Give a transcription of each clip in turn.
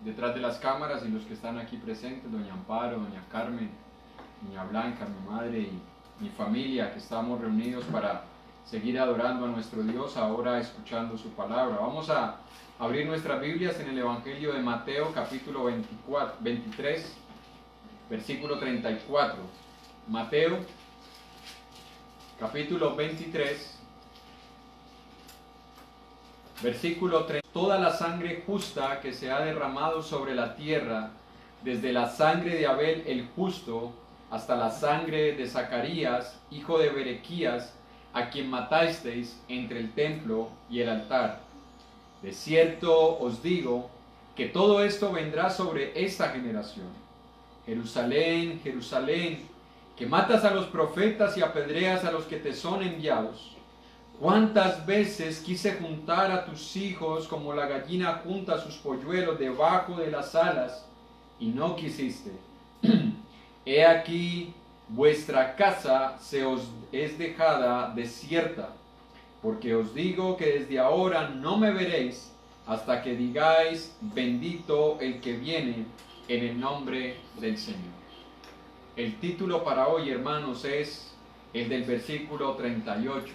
detrás de las cámaras y los que están aquí presentes, doña Amparo, doña Carmen, doña Blanca, mi madre y mi familia, que estamos reunidos para seguir adorando a nuestro Dios, ahora escuchando su palabra. Vamos a abrir nuestras Biblias en el Evangelio de Mateo, capítulo 23, versículo 34. Mateo, capítulo 23, versículo 3. Toda la sangre justa que se ha derramado sobre la tierra, desde la sangre de Abel el justo, hasta la sangre de Zacarías, hijo de Berequías, a quien matasteis entre el templo y el altar. De cierto os digo que todo esto vendrá sobre esta generación. Jerusalén, Jerusalén, que matas a los profetas y apedreas a los que te son enviados. ¿Cuántas veces quise juntar a tus hijos como la gallina junta sus polluelos debajo de las alas, y no quisiste? He aquí, vuestra casa se os es dejada desierta, porque os digo que desde ahora no me veréis hasta que digáis, bendito el que viene en el nombre del Señor. El título para hoy, hermanos, es el del versículo 38.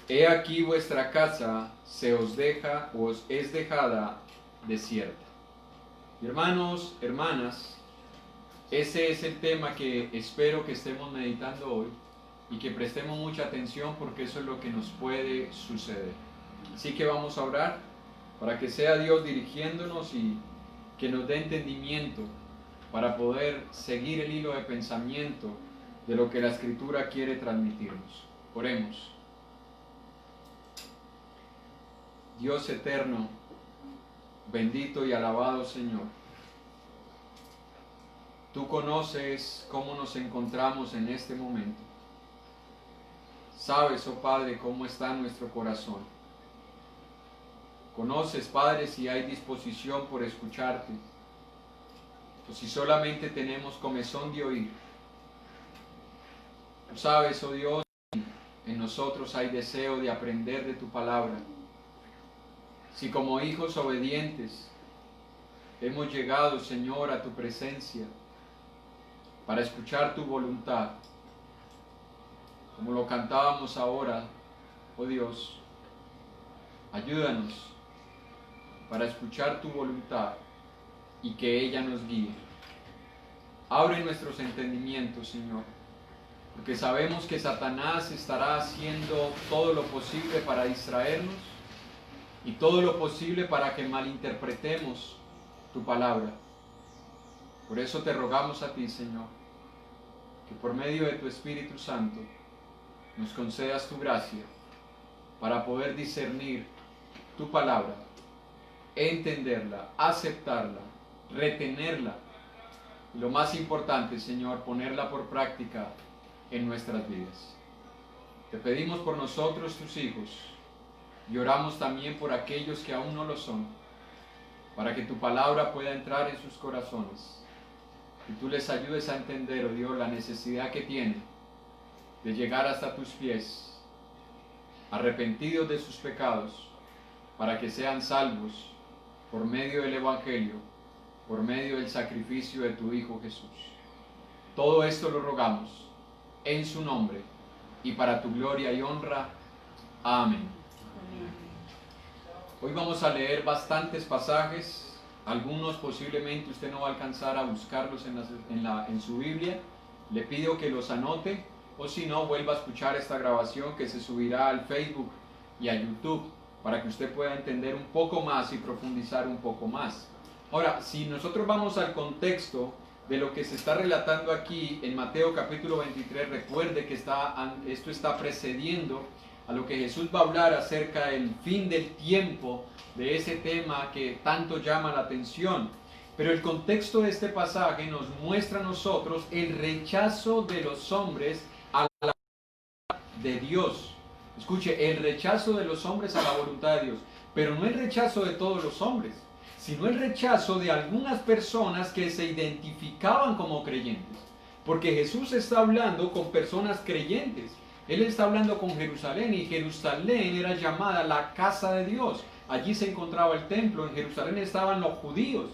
He aquí vuestra casa se os es dejada desierta. Hermanos, hermanas, ese es el tema que espero que estemos meditando hoy y que prestemos mucha atención, porque eso es lo que nos puede suceder. Así que vamos a orar para que sea Dios dirigiéndonos y que nos dé entendimiento para poder seguir el hilo de pensamiento de lo que la Escritura quiere transmitirnos. Oremos. Dios eterno, bendito y alabado Señor, tú conoces cómo nos encontramos en este momento. Sabes, oh Padre, cómo está nuestro corazón. Conoces, Padre, si hay disposición por escucharte, o si solamente tenemos comezón de oír. Tú sabes, oh Dios, en nosotros hay deseo de aprender de tu palabra. Si como hijos obedientes hemos llegado, Señor, a tu presencia para escuchar tu voluntad, como lo cantábamos ahora, oh Dios, ayúdanos para escuchar tu voluntad y que ella nos guíe. Abre nuestros entendimientos, Señor, porque sabemos que Satanás estará haciendo todo lo posible para distraernos y todo lo posible para que malinterpretemos tu palabra. Por eso te rogamos a ti, Señor, que por medio de tu Espíritu Santo nos concedas tu gracia para poder discernir tu palabra, entenderla, aceptarla, retenerla y, lo más importante, Señor, ponerla por práctica en nuestras vidas. Te pedimos por nosotros, tus hijos, y oramos también por aquellos que aún no lo son, para que tu palabra pueda entrar en sus corazones y tú les ayudes a entender, oh Dios, la necesidad que tienen de llegar hasta tus pies, arrepentidos de sus pecados, para que sean salvos por medio del Evangelio, por medio del sacrificio de tu Hijo Jesús. Todo esto lo rogamos en su nombre y para tu gloria y honra. Amén. Hoy vamos a leer bastantes pasajes, algunos posiblemente usted no va a alcanzar a buscarlos en su Biblia. Le pido que los anote, o si no, vuelva a escuchar esta grabación que se subirá al Facebook y a YouTube para que usted pueda entender un poco más y profundizar un poco más. Ahora, si nosotros vamos al contexto de lo que se está relatando aquí en Mateo capítulo 23, recuerde que esto está precediendo a lo que Jesús va a hablar acerca del fin del tiempo, de ese tema que tanto llama la atención. Pero el contexto de este pasaje nos muestra a nosotros el rechazo de los hombres a la voluntad de Dios. Escuche, el rechazo de los hombres a la voluntad de Dios, pero no el rechazo de todos los hombres, sino el rechazo de algunas personas que se identificaban como creyentes. Porque Jesús está hablando con personas creyentes, Él está hablando con Jerusalén, y Jerusalén era llamada la casa de Dios. Allí se encontraba el templo, en Jerusalén estaban los judíos,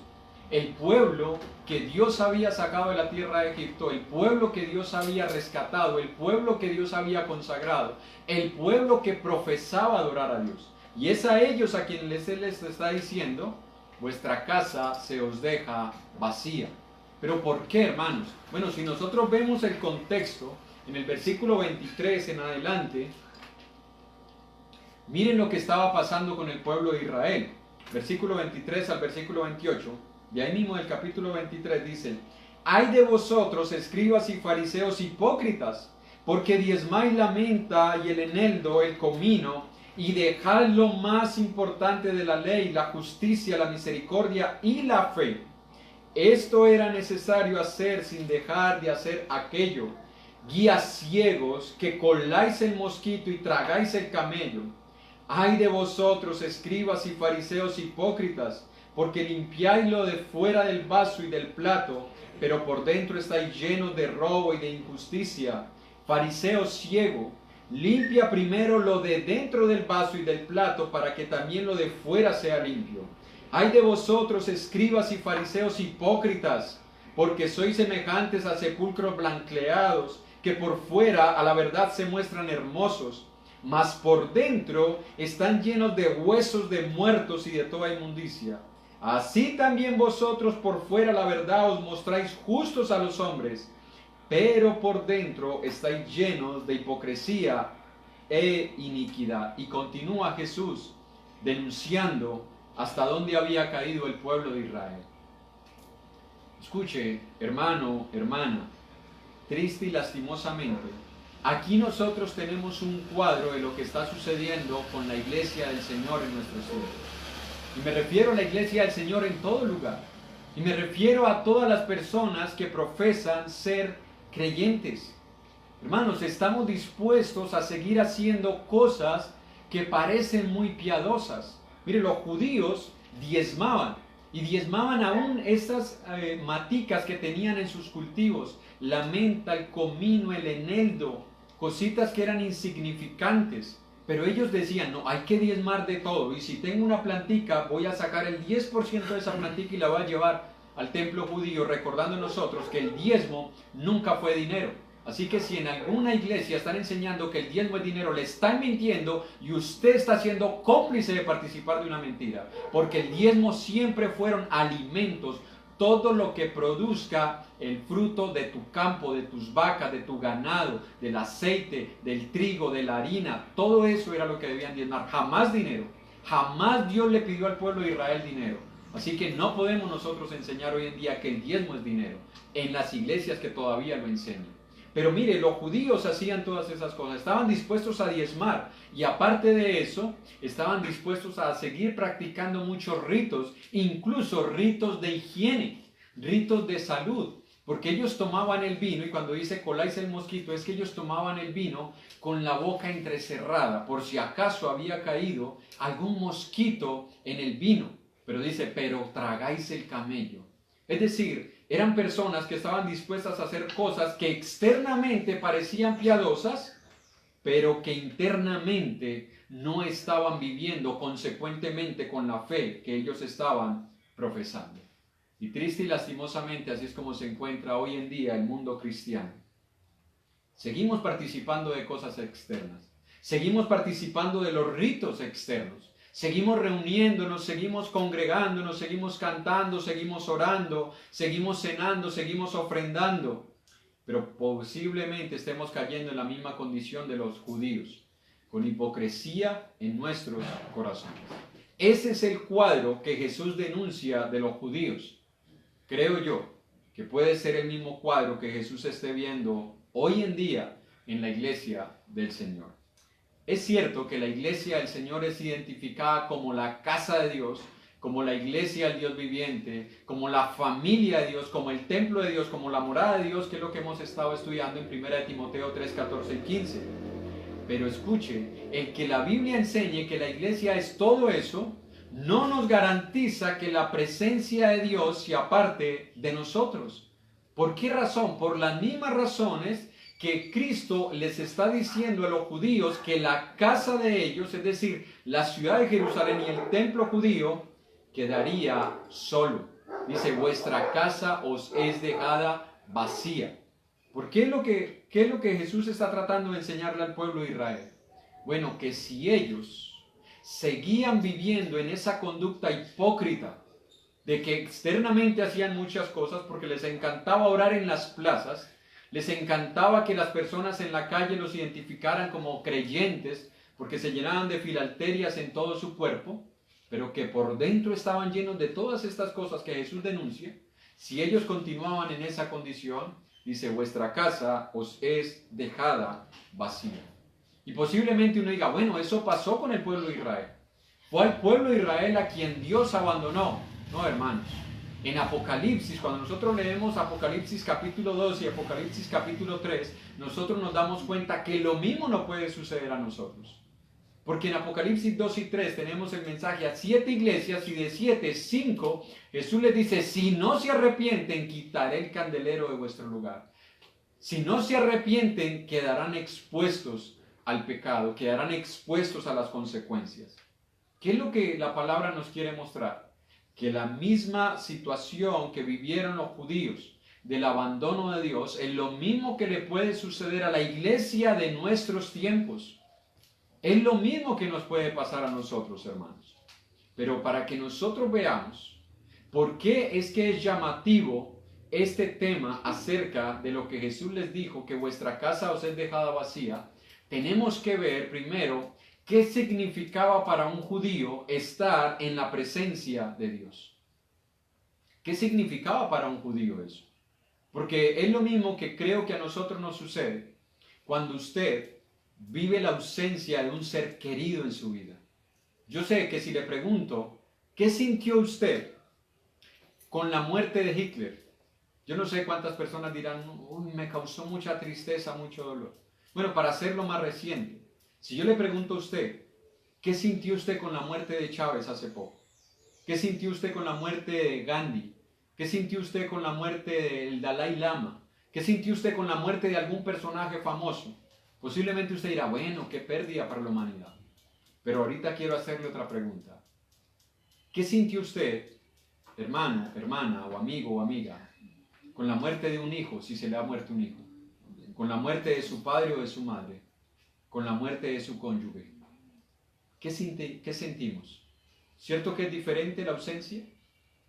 el pueblo que Dios había sacado de la tierra de Egipto, el pueblo que Dios había rescatado, el pueblo que Dios había consagrado, el pueblo que profesaba adorar a Dios. Y es a ellos a quienes Él les está diciendo: vuestra casa se os deja vacía. ¿Pero por qué, hermanos? Bueno, si nosotros vemos el contexto, en el versículo 23 en adelante, miren lo que estaba pasando con el pueblo de Israel. Versículo 23 al versículo 28, y ahí mismo del capítulo 23 dice: ay de vosotros, escribas y fariseos hipócritas, porque diezmáis la menta y el eneldo, el comino, y dejad lo más importante de la ley, la justicia, la misericordia y la fe. Esto era necesario hacer sin dejar de hacer aquello. Guías ciegos, que coláis el mosquito y tragáis el camello. Ay de vosotros, escribas y fariseos hipócritas, porque limpiáis lo de fuera del vaso y del plato, pero por dentro estáis llenos de robo y de injusticia. Fariseo ciego, limpia primero lo de dentro del vaso y del plato, para que también lo de fuera sea limpio. Ay de vosotros, escribas y fariseos hipócritas, porque sois semejantes a sepulcros blanqueados, que por fuera a la verdad se muestran hermosos, mas por dentro están llenos de huesos de muertos y de toda inmundicia. Así también vosotros por fuera la verdad os mostráis justos a los hombres, pero por dentro estáis llenos de hipocresía e iniquidad. Y continúa Jesús denunciando hasta dónde había caído el pueblo de Israel. Escuche, hermano, hermana, triste y lastimosamente, aquí nosotros tenemos un cuadro de lo que está sucediendo con la iglesia del Señor en nuestros tiempos. Y me refiero a la iglesia del Señor en todo lugar. Y me refiero a todas las personas que profesan ser creyentes. Hermanos, estamos dispuestos a seguir haciendo cosas que parecen muy piadosas. Mire, los judíos diezmaban, y diezmaban aún esas maticas que tenían en sus cultivos, la menta, el comino, el eneldo, cositas que eran insignificantes. Pero ellos decían: no, hay que diezmar de todo, y si tengo una plantica, voy a sacar el 10% de esa plantica y la voy a llevar al templo judío, recordando nosotros que el diezmo nunca fue dinero. Así que si en alguna iglesia están enseñando que el diezmo es dinero, le están mintiendo, y usted está siendo cómplice de participar de una mentira. Porque el diezmo siempre fueron alimentos, todo lo que produzca el fruto de tu campo, de tus vacas, de tu ganado, del aceite, del trigo, de la harina, todo eso era lo que debían diezmar. Jamás dinero. Jamás Dios le pidió al pueblo de Israel dinero. Así que no podemos nosotros enseñar hoy en día que el diezmo es dinero, en las iglesias que todavía lo enseñan. Pero mire, los judíos hacían todas esas cosas, estaban dispuestos a diezmar, y aparte de eso, estaban dispuestos a seguir practicando muchos ritos, incluso ritos de higiene, ritos de salud, porque ellos tomaban el vino, y cuando dice coláis el mosquito, es que ellos tomaban el vino con la boca entrecerrada, por si acaso había caído algún mosquito en el vino. Pero dice: pero tragáis el camello. Es decir, eran personas que estaban dispuestas a hacer cosas que externamente parecían piadosas, pero que internamente no estaban viviendo consecuentemente con la fe que ellos estaban profesando. Y triste y lastimosamente así es como se encuentra hoy en día el mundo cristiano. Seguimos participando de cosas externas, seguimos participando de los ritos externos, seguimos reuniéndonos, seguimos congregándonos, seguimos cantando, seguimos orando, seguimos cenando, seguimos ofrendando. Pero posiblemente estemos cayendo en la misma condición de los judíos, con hipocresía en nuestros corazones. Ese es el cuadro que Jesús denuncia de los judíos. Creo yo que puede ser el mismo cuadro que Jesús esté viendo hoy en día en la iglesia del Señor. Es cierto que la iglesia del Señor es identificada como la casa de Dios, como la iglesia del Dios viviente, como la familia de Dios, como el templo de Dios, como la morada de Dios, que es lo que hemos estado estudiando en 1 Timoteo 3, 14 y 15. Pero escuche, el que la Biblia enseñe que la iglesia es todo eso, no nos garantiza que la presencia de Dios se aparte de nosotros. ¿Por qué razón? Por las mismas razones que Cristo les está diciendo a los judíos que la casa de ellos, es decir, la ciudad de Jerusalén y el templo judío, quedaría solo. Dice, vuestra casa os es dejada vacía. ¿Por qué es lo que Jesús está tratando de enseñarle al pueblo de Israel? Bueno, que si ellos seguían viviendo en esa conducta hipócrita, de que externamente hacían muchas cosas porque les encantaba orar en las plazas, les encantaba que las personas en la calle los identificaran como creyentes porque se llenaban de filalterias en todo su cuerpo, pero que por dentro estaban llenos de todas estas cosas que Jesús denuncia. Si ellos continuaban en esa condición, dice, vuestra casa os es dejada vacía. Y posiblemente uno diga, bueno, eso pasó con el pueblo de Israel. Fue al pueblo de Israel a quien Dios abandonó. No, hermanos. En Apocalipsis, cuando nosotros leemos Apocalipsis capítulo 2 y Apocalipsis capítulo 3, nosotros nos damos cuenta que lo mismo no puede suceder a nosotros. Porque en Apocalipsis 2 y 3 tenemos el mensaje a 7 iglesias y de 7, 5, Jesús les dice, si no se arrepienten, quitaré el candelero de vuestro lugar. Si no se arrepienten, quedarán expuestos al pecado, quedarán expuestos a las consecuencias. ¿Qué es lo que la palabra nos quiere mostrar? Que la misma situación que vivieron los judíos del abandono de Dios es lo mismo que le puede suceder a la iglesia de nuestros tiempos. Es lo mismo que nos puede pasar a nosotros, hermanos. Pero para que nosotros veamos por qué es que es llamativo este tema acerca de lo que Jesús les dijo, que vuestra casa os es dejada vacía, tenemos que ver primero qué significaba para un judío estar en la presencia de Dios. ¿Qué significaba para un judío eso? Porque es lo mismo que creo que a nosotros nos sucede cuando usted vive la ausencia de un ser querido en su vida. Yo sé que si le pregunto, ¿qué sintió usted con la muerte de Hitler? Yo no sé cuántas personas dirán, me causó mucha tristeza, mucho dolor. Bueno, para hacerlo más reciente, si yo le pregunto a usted, ¿qué sintió usted con la muerte de Chávez hace poco? ¿Qué sintió usted con la muerte de Gandhi? ¿Qué sintió usted con la muerte del Dalai Lama? ¿Qué sintió usted con la muerte de algún personaje famoso? Posiblemente usted dirá, bueno, qué pérdida para la humanidad. Pero ahorita quiero hacerle otra pregunta. ¿Qué sintió usted, hermano, hermana, o amigo o amiga, con la muerte de un hijo, si se le ha muerto un hijo? Con la muerte de su padre o de su madre, con la muerte de su cónyuge. ¿Qué sentimos? ¿Cierto que es diferente la ausencia?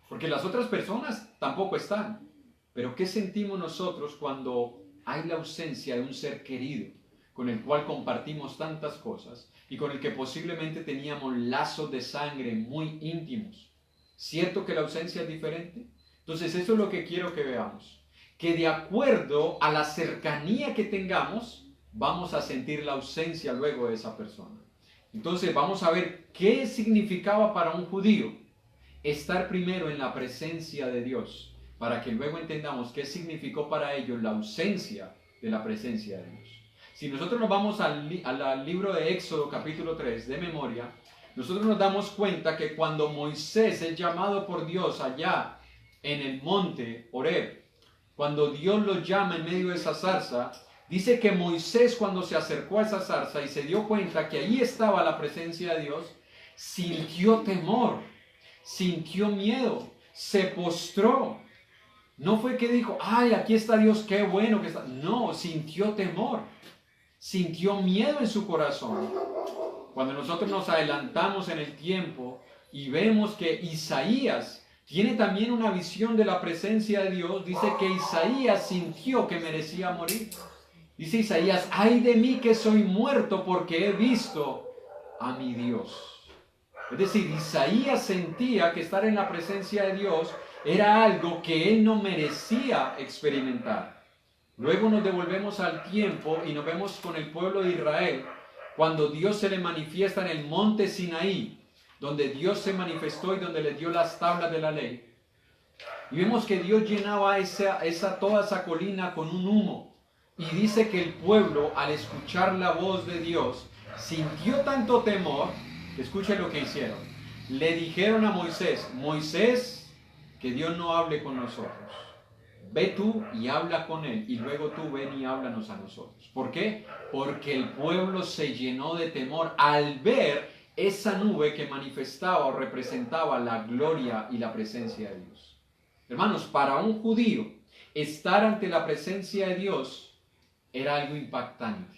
Porque las otras personas tampoco están. Pero ¿qué sentimos nosotros cuando hay la ausencia de un ser querido con el cual compartimos tantas cosas y con el que posiblemente teníamos lazos de sangre muy íntimos? ¿Cierto que la ausencia es diferente? Entonces eso es lo que quiero que veamos. Que de acuerdo a la cercanía que tengamos, vamos a sentir la ausencia luego de esa persona. Entonces vamos a ver qué significaba para un judío estar primero en la presencia de Dios, para que luego entendamos qué significó para ellos la ausencia de la presencia de Dios. Si nosotros nos vamos al libro de Éxodo capítulo 3 de memoria, nosotros nos damos cuenta que cuando Moisés es llamado por Dios allá en el monte Horeb, cuando Dios lo llama en medio de esa zarza, dice que Moisés, cuando se acercó a esa zarza y se dio cuenta que ahí estaba la presencia de Dios, sintió temor, sintió miedo, se postró. No fue que dijo, ay, aquí está Dios, qué bueno que está. No, sintió temor, sintió miedo en su corazón. Cuando nosotros nos adelantamos en el tiempo y vemos que Isaías tiene también una visión de la presencia de Dios, dice que Isaías sintió que merecía morir. Dice Isaías, ay de mí que soy muerto porque he visto a mi Dios. Es decir, Isaías sentía que estar en la presencia de Dios era algo que él no merecía experimentar. Luego nos devolvemos al tiempo y nos vemos con el pueblo de Israel, cuando Dios se le manifiesta en el monte Sinaí, donde Dios se manifestó y donde le dio las tablas de la ley. Y vemos que Dios llenaba toda esa colina con un humo. Y dice que el pueblo, al escuchar la voz de Dios, sintió tanto temor. Escuchen lo que hicieron. Le dijeron a Moisés, Moisés, que Dios no hable con nosotros. Ve tú y habla con él, y luego tú ven y háblanos a nosotros. ¿Por qué? Porque el pueblo se llenó de temor al ver esa nube que manifestaba o representaba la gloria y la presencia de Dios. Hermanos, para un judío, estar ante la presencia de Dios era algo impactante.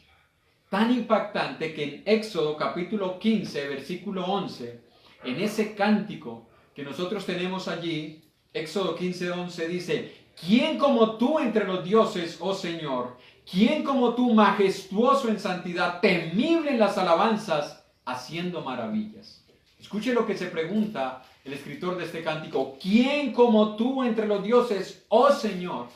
Tan impactante que en Éxodo capítulo 15, versículo 11, en ese cántico que nosotros tenemos allí, Éxodo 15, 11 dice: ¿quién como tú entre los dioses, oh Señor? ¿Quién como tú, majestuoso en santidad, temible en las alabanzas, haciendo maravillas? Escuche lo que se pregunta el escritor de este cántico: ¿quién como tú entre los dioses, oh Señor?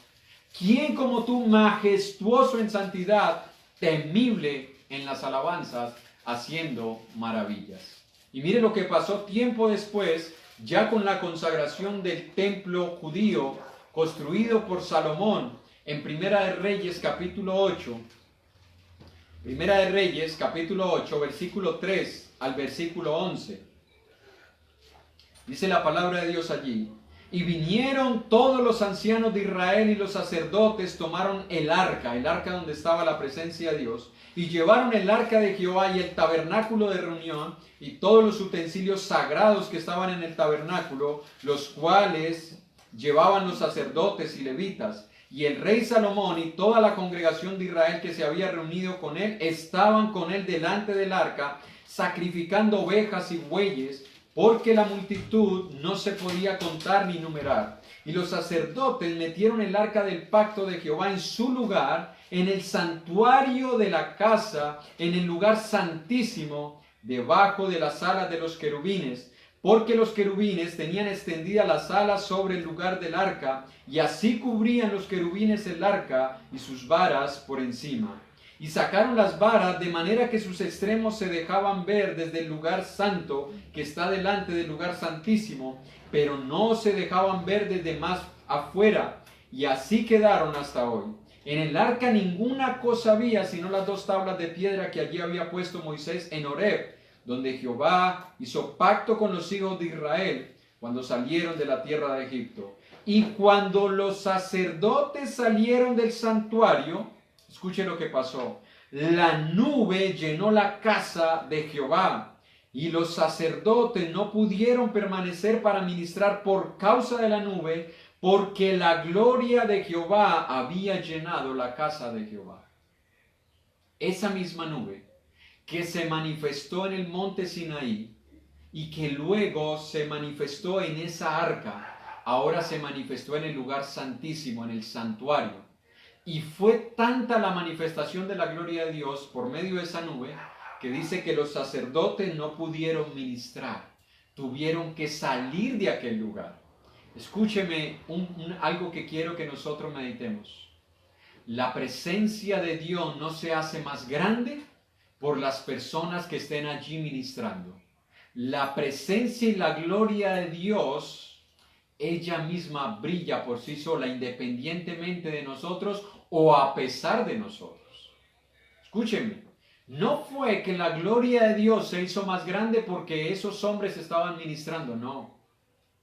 ¿Quién como tú, majestuoso en santidad, temible en las alabanzas, haciendo maravillas? Y mire lo que pasó tiempo después, ya con la consagración del templo judío construido por Salomón en Primera de Reyes capítulo 8. Primera de Reyes capítulo 8, versículo 3 al versículo 11. Dice la palabra de Dios allí: y vinieron todos los ancianos de Israel y los sacerdotes, tomaron el arca donde estaba la presencia de Dios, y llevaron el arca de Jehová y el tabernáculo de reunión y todos los utensilios sagrados que estaban en el tabernáculo, los cuales llevaban los sacerdotes y levitas. Y el rey Salomón y toda la congregación de Israel que se había reunido con él, estaban con él delante del arca, sacrificando ovejas y bueyes, porque la multitud no se podía contar ni numerar. Y los sacerdotes metieron el arca del pacto de Jehová en su lugar, en el santuario de la casa, en el lugar santísimo, debajo de las alas de los querubines, porque los querubines tenían extendidas las alas sobre el lugar del arca, y así cubrían los querubines el arca y sus varas por encima. Y sacaron las varas de manera que sus extremos se dejaban ver desde el lugar santo que está delante del lugar santísimo, pero no se dejaban ver desde más afuera, y así quedaron hasta hoy. En el arca ninguna cosa había sino las 2 tablas de piedra que allí había puesto Moisés en Horeb, donde Jehová hizo pacto con los hijos de Israel cuando salieron de la tierra de Egipto. Y cuando los sacerdotes salieron del santuario, escuche lo que pasó: la nube llenó la casa de Jehová, y los sacerdotes no pudieron permanecer para ministrar por causa de la nube, porque la gloria de Jehová había llenado la casa de Jehová. Esa misma nube que se manifestó en el monte Sinaí y que luego se manifestó en esa arca, ahora se manifestó en el lugar santísimo, en el santuario. Y fue tanta la manifestación de la gloria de Dios por medio de esa nube, que dice que los sacerdotes no pudieron ministrar, tuvieron que salir de aquel lugar. Escúcheme algo que quiero que nosotros meditemos. La presencia de Dios no se hace más grande por las personas que estén allí ministrando. La presencia y la gloria de Dios, ella misma brilla por sí sola, independientemente de nosotros o a pesar de nosotros. Escúchenme, no fue que la gloria de Dios se hizo más grande porque esos hombres estaban ministrando, no.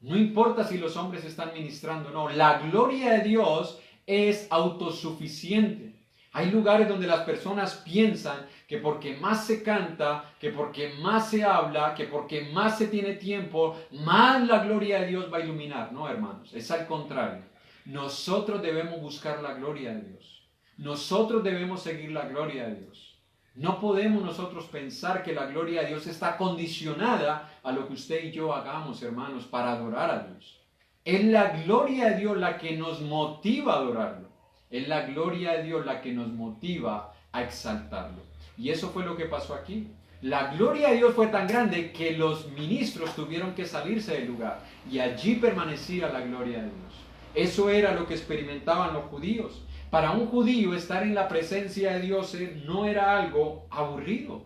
No importa si los hombres están ministrando, no. La gloria de Dios es autosuficiente. Hay lugares donde las personas piensan que porque más se canta, que porque más se habla, que porque más se tiene tiempo, más la gloria de Dios va a iluminar. No, hermanos, es al contrario. Nosotros debemos buscar la gloria de Dios. Nosotros debemos seguir la gloria de Dios. No podemos nosotros pensar que la gloria de Dios está condicionada a lo que usted y yo hagamos, hermanos, para adorar a Dios. Es la gloria de Dios la que nos motiva a adorarlo. Es la gloria de Dios la que nos motiva a exaltarlo. Y eso fue lo que pasó aquí. La gloria de Dios fue tan grande que los ministros tuvieron que salirse del lugar. Y allí permanecía la gloria de Dios. Eso era lo que experimentaban los judíos. Para un judío estar en la presencia de Dios no era algo aburrido.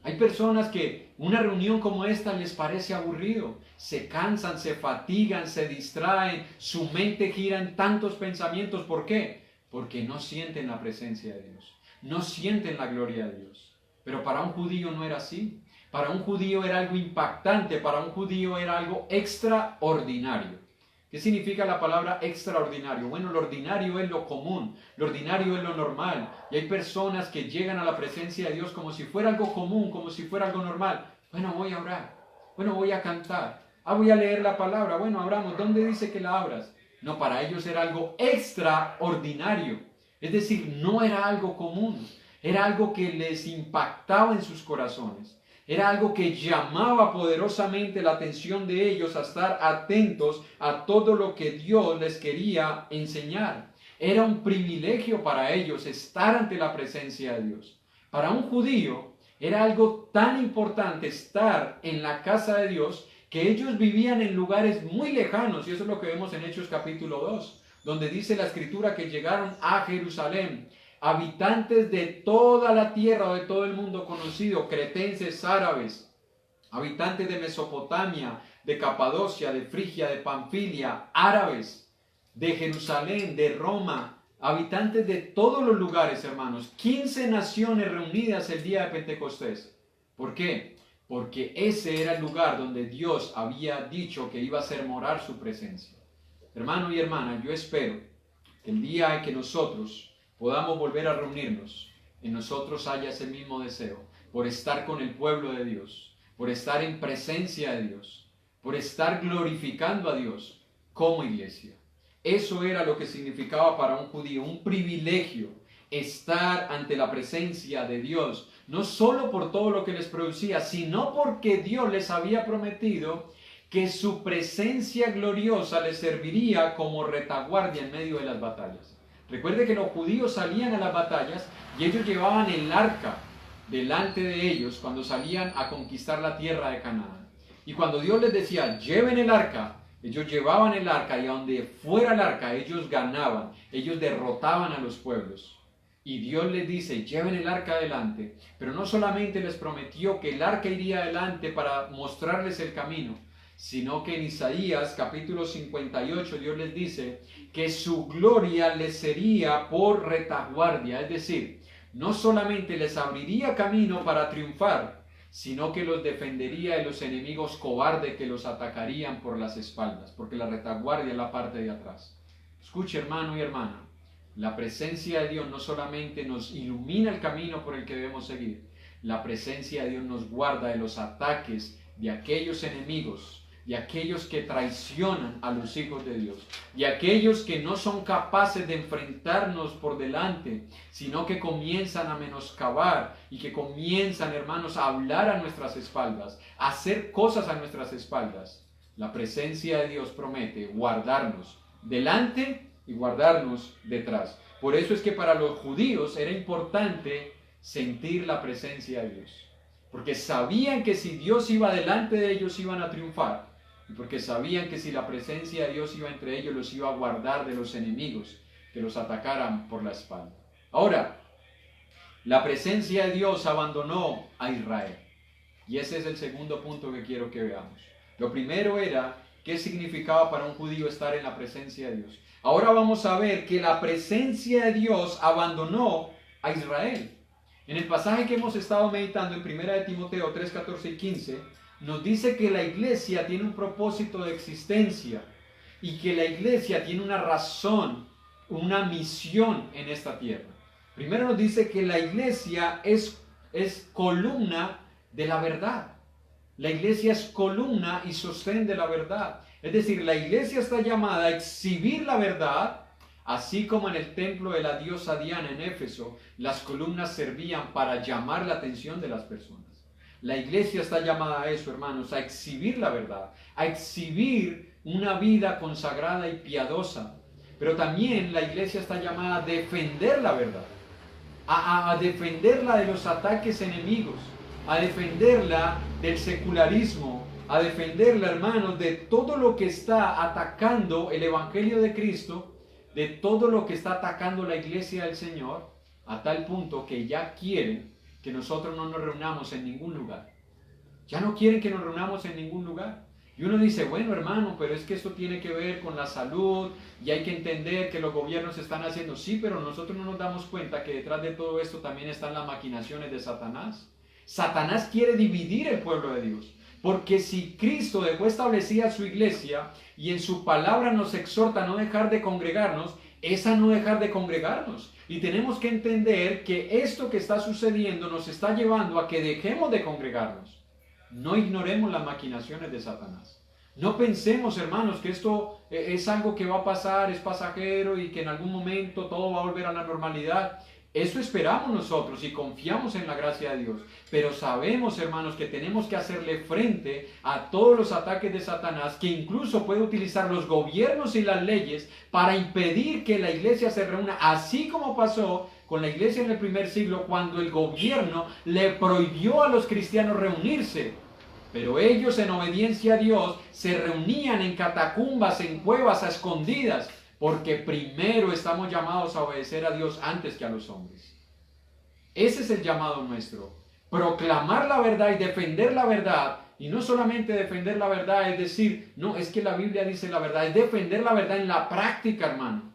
Hay personas que una reunión como esta les parece aburrido. Se cansan, se fatigan, se distraen, su mente gira en tantos pensamientos. ¿Por qué? Porque no sienten la presencia de Dios. No sienten la gloria de Dios. Pero para un judío no era así. Para un judío era algo impactante. Para un judío era algo extraordinario. ¿Qué significa la palabra extraordinario? Bueno, lo ordinario es lo común, lo ordinario es lo normal. Y hay personas que llegan a la presencia de Dios como si fuera algo común, como si fuera algo normal. Bueno, voy a orar. Bueno, voy a cantar. Voy a leer la palabra. Bueno, abramos. ¿Dónde dice que la abras? No, para ellos era algo extraordinario. Es decir, no era algo común. Era algo que les impactaba en sus corazones. Era algo que llamaba poderosamente la atención de ellos a estar atentos a todo lo que Dios les quería enseñar. Era un privilegio para ellos estar ante la presencia de Dios. Para un judío era algo tan importante estar en la casa de Dios que ellos vivían en lugares muy lejanos, y eso es lo que vemos en Hechos capítulo 2, donde dice la escritura que llegaron a Jerusalén habitantes de toda la tierra o de todo el mundo conocido, cretenses, árabes, habitantes de Mesopotamia, de Capadocia, de Frigia, de Panfilia, árabes, de Jerusalén, de Roma, habitantes de todos los lugares, hermanos. 15 naciones reunidas el día de Pentecostés. ¿Por qué? Porque ese era el lugar donde Dios había dicho que iba a hacer morar su presencia. Hermano y hermana, yo espero que el día en que nosotros podamos volver a reunirnos, en nosotros haya ese mismo deseo, por estar con el pueblo de Dios, por estar en presencia de Dios, por estar glorificando a Dios como iglesia. Eso era lo que significaba para un judío, un privilegio, estar ante la presencia de Dios, no solo por todo lo que les producía, sino porque Dios les había prometido que su presencia gloriosa les serviría como retaguardia en medio de las batallas. Recuerde que los judíos salían a las batallas y ellos llevaban el arca delante de ellos cuando salían a conquistar la tierra de Canaán. Y cuando Dios les decía, lleven el arca, ellos llevaban el arca y a donde fuera el arca ellos ganaban, ellos derrotaban a los pueblos. Y Dios les dice, lleven el arca adelante, pero no solamente les prometió que el arca iría adelante para mostrarles el camino, sino que en Isaías capítulo 58 Dios les dice que su gloria les sería por retaguardia, es decir, no solamente les abriría camino para triunfar, sino que los defendería de los enemigos cobardes que los atacarían por las espaldas, porque la retaguardia es la parte de atrás. Escuche, hermano y hermana, la presencia de Dios no solamente nos ilumina el camino por el que debemos seguir, la presencia de Dios nos guarda de los ataques de aquellos enemigos, de aquellos que traicionan a los hijos de Dios, de aquellos que no son capaces de enfrentarnos por delante, sino que comienzan a menoscabar y que comienzan, hermanos, a hablar a nuestras espaldas, a hacer cosas a nuestras espaldas. La presencia de Dios promete guardarnos delante y guardarnos detrás. Por eso es que para los judíos era importante sentir la presencia de Dios, porque sabían que si Dios iba delante de ellos iban a triunfar, y porque sabían que si la presencia de Dios iba entre ellos los iba a guardar de los enemigos que los atacaran por la espalda. Ahora, la presencia de Dios abandonó a Israel, y ese es el segundo punto que quiero que veamos. Lo primero era qué significaba para un judío estar en la presencia de Dios. Ahora vamos a ver que la presencia de Dios abandonó a Israel. En el pasaje que hemos estado meditando en 1 de Timoteo 3, 14 y 15, nos dice que la iglesia tiene un propósito de existencia y que la iglesia tiene una razón, una misión en esta tierra. Primero nos dice que la iglesia es columna de la verdad. La iglesia es columna y sostén de la verdad. Es decir, la iglesia está llamada a exhibir la verdad, así como en el templo de la diosa Diana en Éfeso, las columnas servían para llamar la atención de las personas. La iglesia está llamada a eso, hermanos, a exhibir la verdad, a exhibir una vida consagrada y piadosa. Pero también la iglesia está llamada a defender la verdad, a defenderla de los ataques enemigos, a defenderla del secularismo, a defenderla, hermanos, de todo lo que está atacando el Evangelio de Cristo, de todo lo que está atacando la iglesia del Señor, a tal punto que ya quieren que nosotros no nos reunamos en ningún lugar. Ya no quieren que nos reunamos en ningún lugar. Y uno dice, bueno, hermano, pero es que esto tiene que ver con la salud y hay que entender que los gobiernos están haciendo. Sí, pero nosotros no nos damos cuenta que detrás de todo esto también están las maquinaciones de Satanás. Satanás quiere dividir el pueblo de Dios. Porque si Cristo dejó establecida su iglesia y en su palabra nos exhorta a no dejar de congregarnos, es a no dejar de congregarnos. Y tenemos que entender que esto que está sucediendo nos está llevando a que dejemos de congregarnos. No ignoremos las maquinaciones de Satanás. No pensemos, hermanos, que esto es algo que va a pasar, es pasajero y que en algún momento todo va a volver a la normalidad. Eso esperamos nosotros y confiamos en la gracia de Dios. Pero sabemos, hermanos, que tenemos que hacerle frente a todos los ataques de Satanás, que incluso puede utilizar los gobiernos y las leyes para impedir que la iglesia se reúna, así como pasó con la iglesia en el primer siglo, cuando el gobierno le prohibió a los cristianos reunirse. Pero ellos, en obediencia a Dios, se reunían en catacumbas, en cuevas, a escondidas, porque primero estamos llamados a obedecer a Dios antes que a los hombres. Ese es el llamado nuestro. Proclamar la verdad y defender la verdad. Y no solamente defender la verdad, es decir, no, es que la Biblia dice la verdad, es defender la verdad en la práctica, hermano.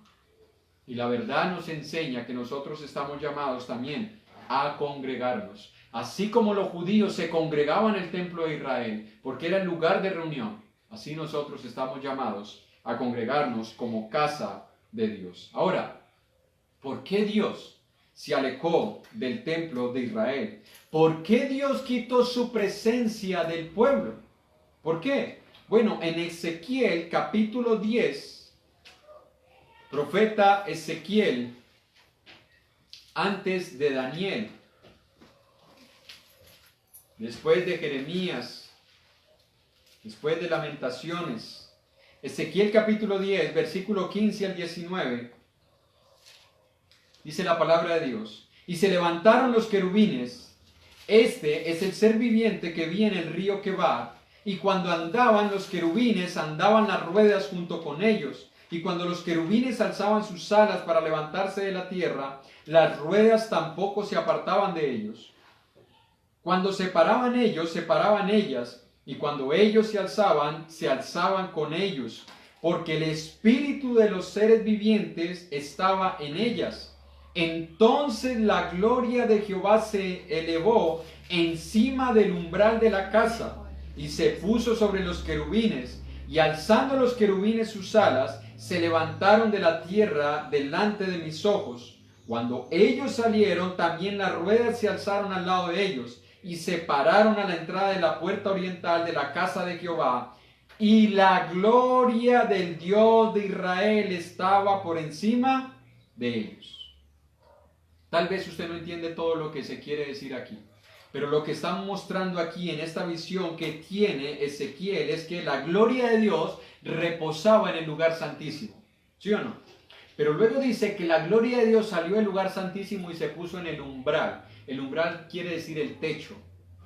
Y la verdad nos enseña que nosotros estamos llamados también a congregarnos. Así como los judíos se congregaban en el templo de Israel, porque era el lugar de reunión, así nosotros estamos llamados a congregarnos como casa de Dios. Ahora, ¿por qué Dios se alejó del templo de Israel? ¿Por qué Dios quitó su presencia del pueblo? ¿Por qué? Bueno, en Ezequiel capítulo 10, profeta Ezequiel, antes de Daniel, después de Jeremías, después de Lamentaciones, Ezequiel capítulo 10, versículo 15 al 19, dice la palabra de Dios: y se levantaron los querubines, este es el ser viviente que vi en el río Quebar, y cuando andaban los querubines, andaban las ruedas junto con ellos, y cuando los querubines alzaban sus alas para levantarse de la tierra, las ruedas tampoco se apartaban de ellos. Cuando se paraban ellos, se paraban ellas, y cuando ellos se alzaban con ellos, porque el espíritu de los seres vivientes estaba en ellas. Entonces la gloria de Jehová se elevó encima del umbral de la casa, y se puso sobre los querubines, y alzando los querubines sus alas, se levantaron de la tierra delante de mis ojos. Cuando ellos salieron, también las ruedas se alzaron al lado de ellos, y se pararon a la entrada de la puerta oriental de la casa de Jehová, y la gloria del Dios de Israel estaba por encima de ellos. Tal vez usted no entiende todo lo que se quiere decir aquí, pero lo que están mostrando aquí en esta visión que tiene Ezequiel es que la gloria de Dios reposaba en el lugar santísimo, ¿sí o no? Pero luego dice que la gloria de Dios salió del lugar santísimo y se puso en el umbral. El umbral quiere decir el techo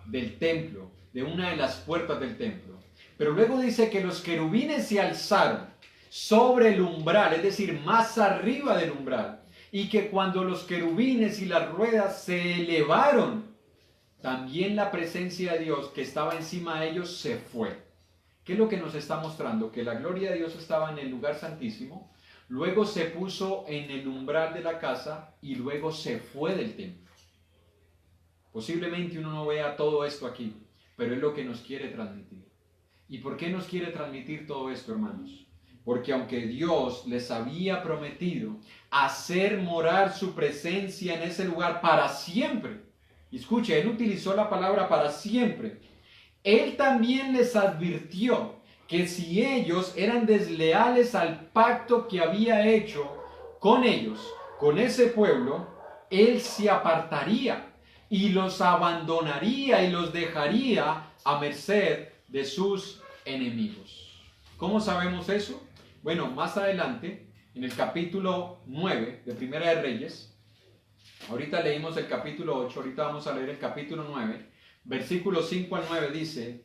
del templo, de una de las puertas del templo. Pero luego dice que los querubines se alzaron sobre el umbral, es decir, más arriba del umbral. Y que cuando los querubines y las ruedas se elevaron, también la presencia de Dios que estaba encima de ellos se fue. ¿Qué es lo que nos está mostrando? Que la gloria de Dios estaba en el lugar santísimo, luego se puso en el umbral de la casa y luego se fue del templo. Posiblemente uno no vea todo esto aquí, pero es lo que nos quiere transmitir. ¿Y por qué nos quiere transmitir todo esto, hermanos? Porque aunque Dios les había prometido hacer morar su presencia en ese lugar para siempre, y escuche, Él utilizó la palabra para siempre, Él también les advirtió que si ellos eran desleales al pacto que había hecho con ellos, con ese pueblo, Él se apartaría y los abandonaría y los dejaría a merced de sus enemigos. ¿Cómo sabemos eso? Bueno, más adelante, en el capítulo 9 de Primera de Reyes, ahorita leímos el capítulo 8, ahorita vamos a leer el capítulo 9, versículos 5 al 9 dice: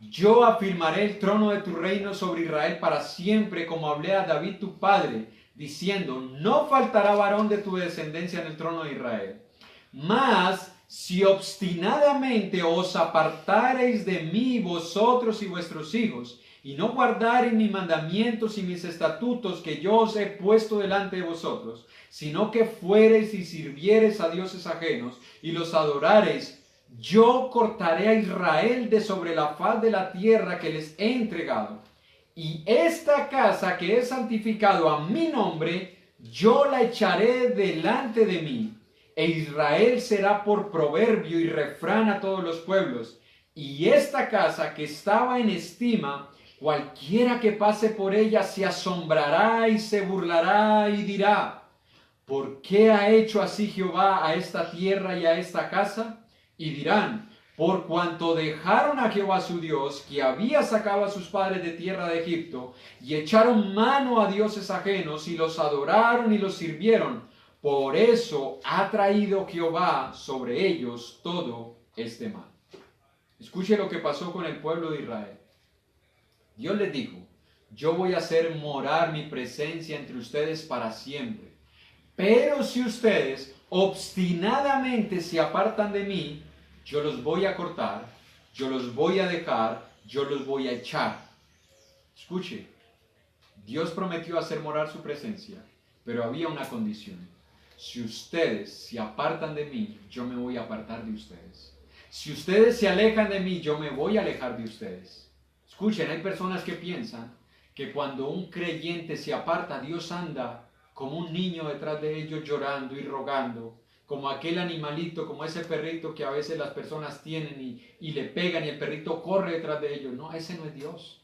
yo afirmaré el trono de tu reino sobre Israel para siempre, como hablé a David tu padre, diciendo, no faltará varón de tu descendencia en el trono de Israel. Mas si obstinadamente os apartareis de mí vosotros y vuestros hijos, y no guardareis mis mandamientos y mis estatutos que yo os he puesto delante de vosotros, sino que fuereis y sirviereis a dioses ajenos y los adorareis, yo cortaré a Israel de sobre la faz de la tierra que les he entregado, y esta casa que he santificado a mi nombre, yo la echaré delante de mí, e Israel será por proverbio y refrán a todos los pueblos. Y esta casa que estaba en estima, cualquiera que pase por ella se asombrará y se burlará y dirá: ¿por qué ha hecho así Jehová a esta tierra y a esta casa? Y dirán: por cuanto dejaron a Jehová su Dios, que había sacado a sus padres de tierra de Egipto, y echaron mano a dioses ajenos, y los adoraron y los sirvieron, por eso ha traído Jehová sobre ellos todo este mal. Escuche lo que pasó con el pueblo de Israel. Dios les dijo: yo voy a hacer morar mi presencia entre ustedes para siempre. Pero si ustedes obstinadamente se apartan de mí, yo los voy a cortar, yo los voy a dejar, yo los voy a echar. Escuche, Dios prometió hacer morar su presencia, pero había una condición. Si ustedes se apartan de mí, yo me voy a apartar de ustedes. Si ustedes se alejan de mí, yo me voy a alejar de ustedes. Escuchen, hay personas que piensan que cuando un creyente se aparta, Dios anda como un niño detrás de ellos llorando y rogando, como aquel animalito, como ese perrito que a veces las personas tienen y le pegan y el perrito corre detrás de ellos. No, ese no es Dios.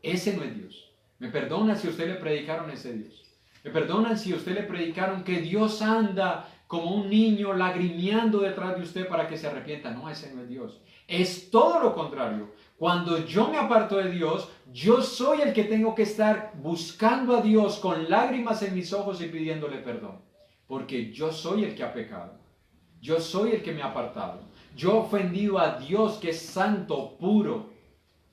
Ese no es Dios. Me perdonan si a usted le predicaron ese Dios. Me perdonan si a usted le predicaron que Dios anda como un niño lagrimeando detrás de usted para que se arrepienta. No, ese no es Dios. Es todo lo contrario. Cuando yo me aparto de Dios, yo soy el que tengo que estar buscando a Dios con lágrimas en mis ojos y pidiéndole perdón. Porque yo soy el que ha pecado. Yo soy el que me ha apartado. Yo he ofendido a Dios, que es santo, puro.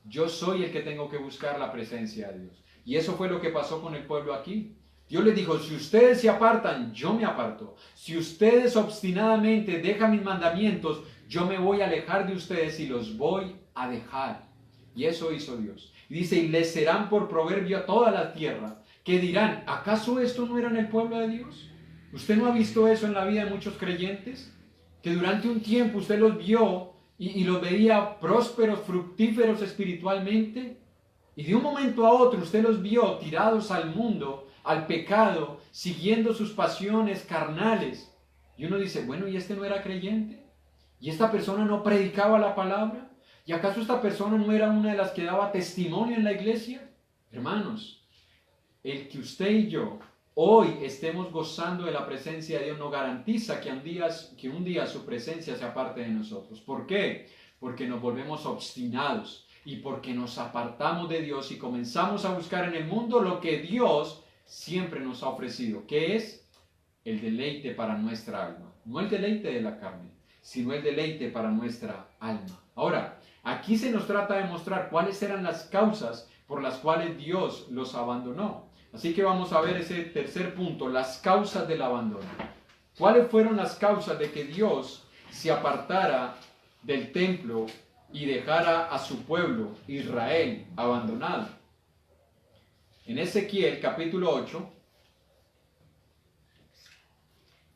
Yo soy el que tengo que buscar la presencia de Dios. Y eso fue lo que pasó con el pueblo aquí. Dios les dijo: si ustedes se apartan, yo me aparto. Si ustedes obstinadamente dejan mis mandamientos, yo me voy a alejar de ustedes y los voy a dejar. Y eso hizo Dios. Y dice: y les serán por proverbio a toda la tierra, que dirán: ¿acaso esto no era en el pueblo de Dios? ¿Usted no ha visto eso en la vida de muchos creyentes? Que durante un tiempo usted los vio y los veía prósperos, fructíferos espiritualmente, y de un momento a otro usted los vio tirados al mundo, al pecado, siguiendo sus pasiones carnales. Y uno dice: bueno, ¿y este no era creyente? ¿Y esta persona no predicaba la palabra? ¿Y acaso esta persona no era una de las que daba testimonio en la iglesia? Hermanos, el que usted y yo hoy estemos gozando de la presencia de Dios no garantiza que un día su presencia se aparte de nosotros. ¿Por qué? Porque nos volvemos obstinados y porque nos apartamos de Dios y comenzamos a buscar en el mundo lo que Dios siempre nos ha ofrecido, que es el deleite para nuestra alma. No el deleite de la carne, sino el deleite para nuestra alma. Ahora, aquí se nos trata de mostrar cuáles eran las causas por las cuales Dios los abandonó. Así que vamos a ver ese tercer punto, las causas del abandono. ¿Cuáles fueron las causas de que Dios se apartara del templo y dejara a su pueblo, Israel, abandonado? En Ezequiel capítulo 8,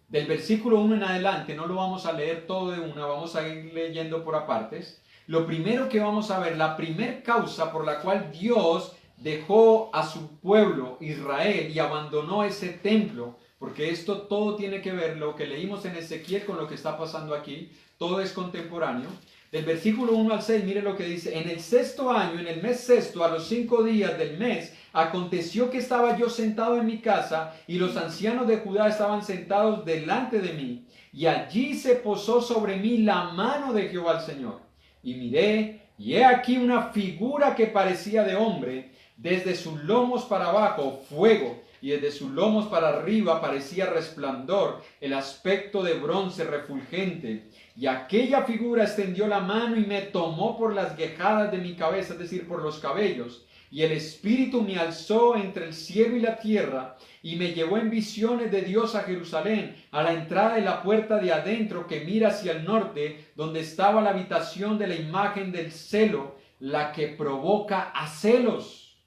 del versículo 1 en adelante, no lo vamos a leer todo de una, vamos a ir leyendo por apartes. Lo primero que vamos a ver, la primer causa por la cual Dios dejó a su pueblo Israel y abandonó ese templo, porque esto todo tiene que ver, lo que leímos en Ezequiel con lo que está pasando aquí, todo es contemporáneo. Del versículo 1 al 6, mire lo que dice: en el sexto año, en el mes sexto, a los 5 días del mes, aconteció que estaba yo sentado en mi casa, y los ancianos de Judá estaban sentados delante de mí, y allí se posó sobre mí la mano de Jehová el Señor. Y miré, y he aquí una figura que parecía de hombre, desde sus lomos para abajo fuego, y desde sus lomos para arriba parecía resplandor, el aspecto de bronce refulgente. Y aquella figura extendió la mano y me tomó por las guejadas de mi cabeza, es decir, por los cabellos. Y el Espíritu me alzó entre el cielo y la tierra, y me llevó en visiones de Dios a Jerusalén, a la entrada de la puerta de adentro que mira hacia el norte, donde estaba la habitación de la imagen del celo, la que provoca a celos.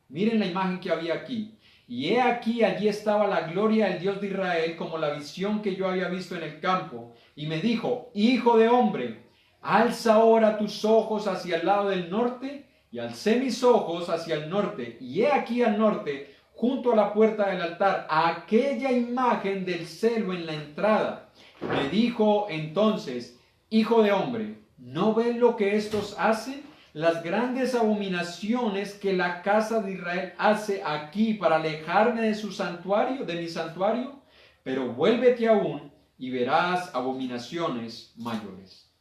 Miren la imagen que había aquí. Y he aquí, allí estaba la gloria del Dios de Israel, como la visión que yo había visto en el campo. Y me dijo: hijo de hombre, Alza ahora tus ojos hacia el lado del norte, y alcé mis ojos hacia el norte, y he aquí al norte, junto a la puerta del altar, aquella imagen del celo en la entrada. Me dijo entonces: hijo de hombre, ¿no ves lo que estos hacen? Las grandes abominaciones que la casa de Israel hace aquí para alejarme de su santuario, de mi santuario. Pero vuélvete aún y verás abominaciones mayores.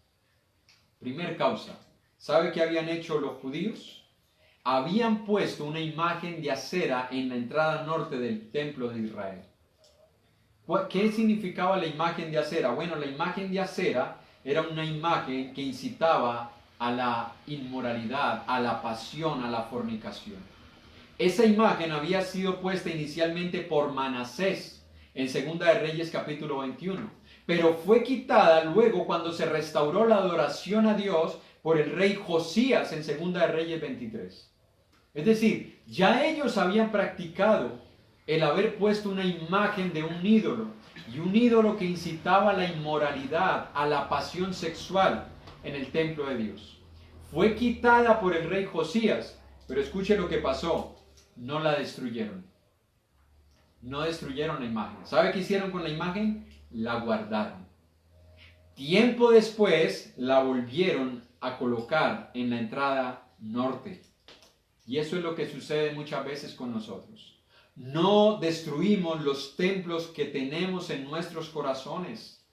Primer causa. ¿Sabe qué habían hecho los judíos? Habían puesto una imagen de acera en la entrada norte del templo de Israel. ¿Qué significaba la imagen de acera? Bueno, la imagen de acera era una imagen que incitaba a la inmoralidad, a la pasión, a la fornicación. Esa imagen había sido puesta inicialmente por Manasés en 2 de Reyes capítulo 21, pero fue quitada luego cuando se restauró la adoración a Dios por el rey Josías en 2 de Reyes 23. Es decir, ya ellos habían practicado el haber puesto una imagen de un ídolo, y un ídolo que incitaba a la inmoralidad, a la pasión sexual en el templo de Dios. Fue quitada por el rey Josías, pero escuche lo que pasó: no la destruyeron. No destruyeron la imagen. ¿Sabe qué hicieron con la imagen? La guardaron. Tiempo después la volvieron a colocar en la entrada norte. Y eso es lo que sucede muchas veces con nosotros. No destruimos los templos que tenemos en nuestros corazones.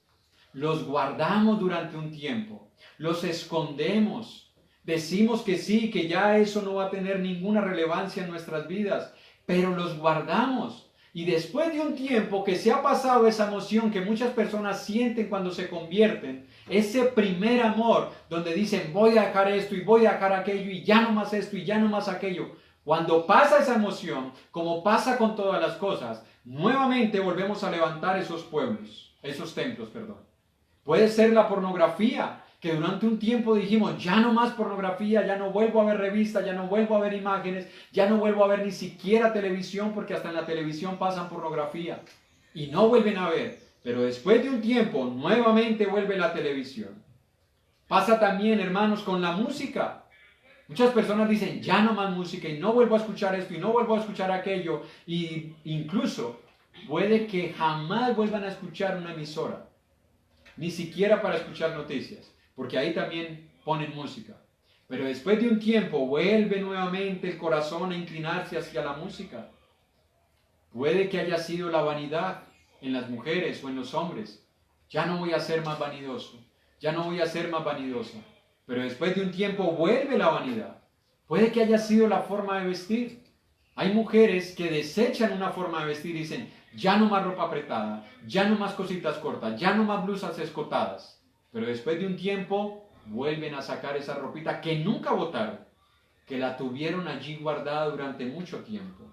Los guardamos durante un tiempo. Los escondemos. Decimos que sí, que ya eso no va a tener ninguna relevancia en nuestras vidas. Pero los guardamos. Y después de un tiempo que se ha pasado esa emoción que muchas personas sienten cuando se convierten, ese primer amor donde dicen voy a dejar esto y voy a dejar aquello y ya no más esto y ya no más aquello. Cuando pasa esa emoción, como pasa con todas las cosas, nuevamente volvemos a levantar esos pueblos, esos templos, perdón. Puede ser la pornografía, que durante un tiempo dijimos, ya no más pornografía, ya no vuelvo a ver revistas, ya no vuelvo a ver imágenes, ya no vuelvo a ver ni siquiera televisión, porque hasta en la televisión pasan pornografía. Y no vuelven a ver, pero después de un tiempo, nuevamente vuelve la televisión. Pasa también, hermanos, con la música. Muchas personas dicen, ya no más música y no vuelvo a escuchar esto y no vuelvo a escuchar aquello. Y incluso puede que jamás vuelvan a escuchar una emisora, ni siquiera para escuchar noticias, porque ahí también ponen música. Pero después de un tiempo vuelve nuevamente el corazón a inclinarse hacia la música. Puede que haya sido la vanidad en las mujeres o en los hombres. Ya no voy a ser más vanidoso, ya no voy a ser más vanidosa. Pero después de un tiempo vuelve la vanidad. Puede que haya sido la forma de vestir. Hay mujeres que desechan una forma de vestir y dicen, ya no más ropa apretada, ya no más cositas cortas, ya no más blusas escotadas. Pero después de un tiempo vuelven a sacar esa ropita que nunca botaron, que la tuvieron allí guardada durante mucho tiempo.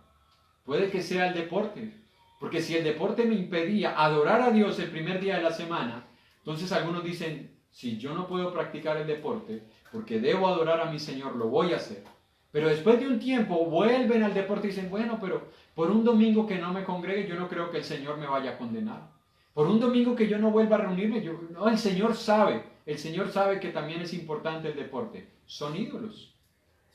Puede que sea el deporte, porque si el deporte me impedía adorar a Dios el primer día de la semana, entonces algunos dicen, si yo no puedo practicar el deporte, porque debo adorar a mi Señor, lo voy a hacer. Pero después de un tiempo vuelven al deporte y dicen, bueno, pero por un domingo que no me congregue, yo no creo que el Señor me vaya a condenar. Por un domingo que yo no vuelva a reunirme, no, el Señor sabe que también es importante el deporte. Son ídolos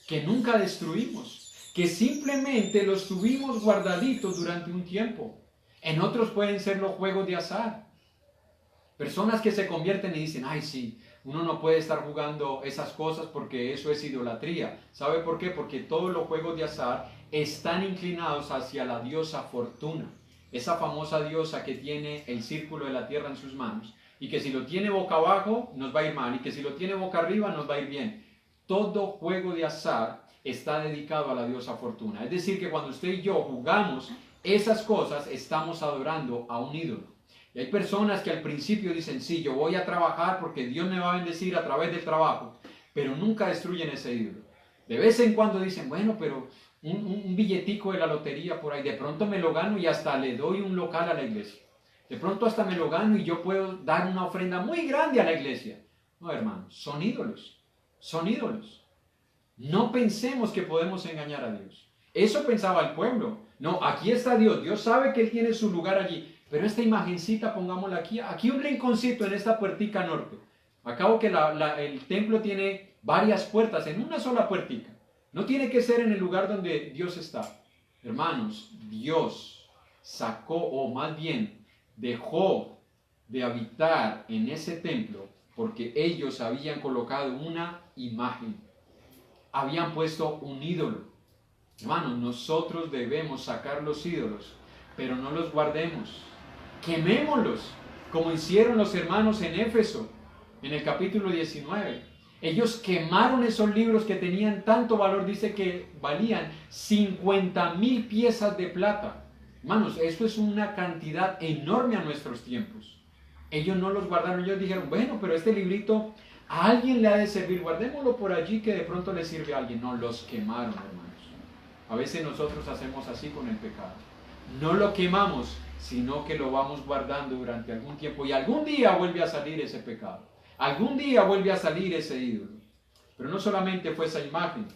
que nunca destruimos, que simplemente los tuvimos guardaditos durante un tiempo. En otros pueden ser los juegos de azar. Personas que se convierten y dicen, ay sí, uno no puede estar jugando esas cosas porque eso es idolatría. ¿Sabe por qué? Porque todos los juegos de azar están inclinados hacia la diosa Fortuna. Esa famosa diosa que tiene el círculo de la tierra en sus manos. Y que si lo tiene boca abajo nos va a ir mal. Y que si lo tiene boca arriba nos va a ir bien. Todo juego de azar está dedicado a la diosa Fortuna. Es decir, que cuando usted y yo jugamos esas cosas, estamos adorando a un ídolo. Y hay personas que al principio dicen, sí, yo voy a trabajar porque Dios me va a bendecir a través del trabajo, pero nunca destruyen ese ídolo. De vez en cuando dicen, bueno, pero un billetico de la lotería por ahí, de pronto me lo gano y hasta le doy un local a la iglesia. De pronto hasta me lo gano y yo puedo dar una ofrenda muy grande a la iglesia. No, hermanos, son ídolos, son ídolos. No pensemos que podemos engañar a Dios. Eso pensaba el pueblo. No, aquí está Dios, Dios sabe que Él tiene su lugar allí. Pero esta imagencita, pongámosla aquí un rinconcito en esta puertica norte. Acabo que el templo tiene varias puertas en una sola puertica. No tiene que ser en el lugar donde Dios está. Hermanos, Dios sacó, o más bien dejó de habitar en ese templo porque ellos habían colocado una imagen. Habían puesto un ídolo. Hermanos, nosotros debemos sacar los ídolos, pero no los guardemos. Quemémoslos, como hicieron los hermanos en Éfeso, en el capítulo 19. Ellos quemaron esos libros que tenían tanto valor, dice que valían 50,000 piezas de plata. Hermanos, esto es una cantidad enorme a nuestros tiempos. Ellos no los guardaron, ellos dijeron, bueno, pero este librito a alguien le ha de servir, guardémoslo por allí que de pronto le sirve a alguien. No, los quemaron, hermanos. A veces nosotros hacemos así con el pecado. No lo quemamos, sino que lo vamos guardando durante algún tiempo y algún día vuelve a salir ese pecado. Algún día vuelve a salir ese ídolo. Pero no solamente fue esa imagen,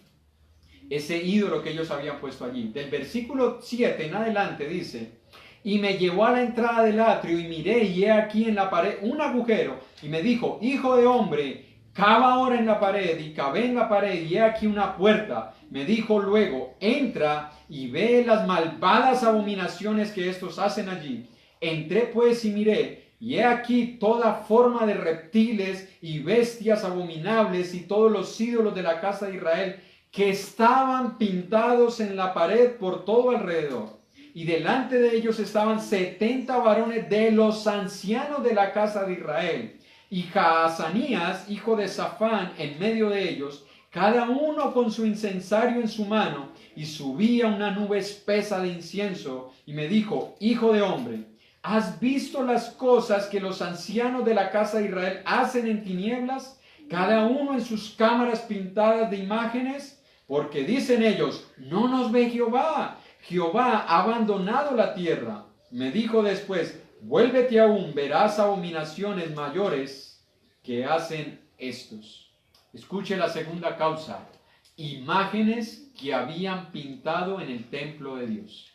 ese ídolo que ellos habían puesto allí. Del versículo 7 en adelante dice, y me llevó a la entrada del atrio y miré y he aquí en la pared un agujero y me dijo, hijo de hombre, cava ahora en la pared y cavé en la pared y he aquí una puerta. Me dijo luego, entra y ve las malvadas abominaciones que estos hacen allí. Entré pues y miré, y he aquí toda forma de reptiles y bestias abominables y todos los ídolos de la casa de Israel que estaban pintados en la pared por todo alrededor. Y delante de ellos estaban 70 varones de los ancianos de la casa de Israel. Y Jaazanías, hijo de Safán, en medio de ellos, cada uno con su incensario en su mano, y subía una nube espesa de incienso, y me dijo, hijo de hombre, ¿has visto las cosas que los ancianos de la casa de Israel hacen en tinieblas, cada uno en sus cámaras pintadas de imágenes? Porque dicen ellos, no nos ve Jehová, Jehová ha abandonado la tierra. Me dijo después, vuélvete aún, verás abominaciones mayores que hacen estos. Escuche la segunda causa, imágenes que habían pintado en el templo de Dios.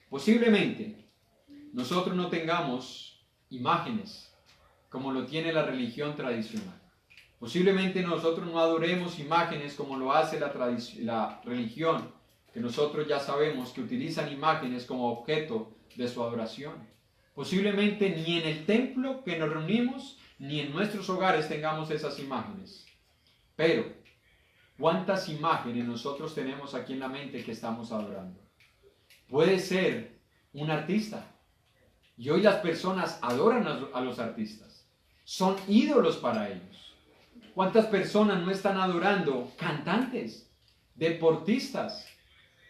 Posiblemente nosotros no tengamos imágenes como lo tiene la religión tradicional. Posiblemente nosotros no adoremos imágenes como lo hace la religión, que nosotros ya sabemos que utilizan imágenes como objeto de su adoración. Posiblemente ni en el templo que nos reunimos, ni en nuestros hogares tengamos esas imágenes. Pero, ¿cuántas imágenes nosotros tenemos aquí en la mente que estamos adorando? Puede ser un artista. Y hoy las personas adoran a los artistas. Son ídolos para ellos. ¿Cuántas personas no están adorando cantantes, deportistas?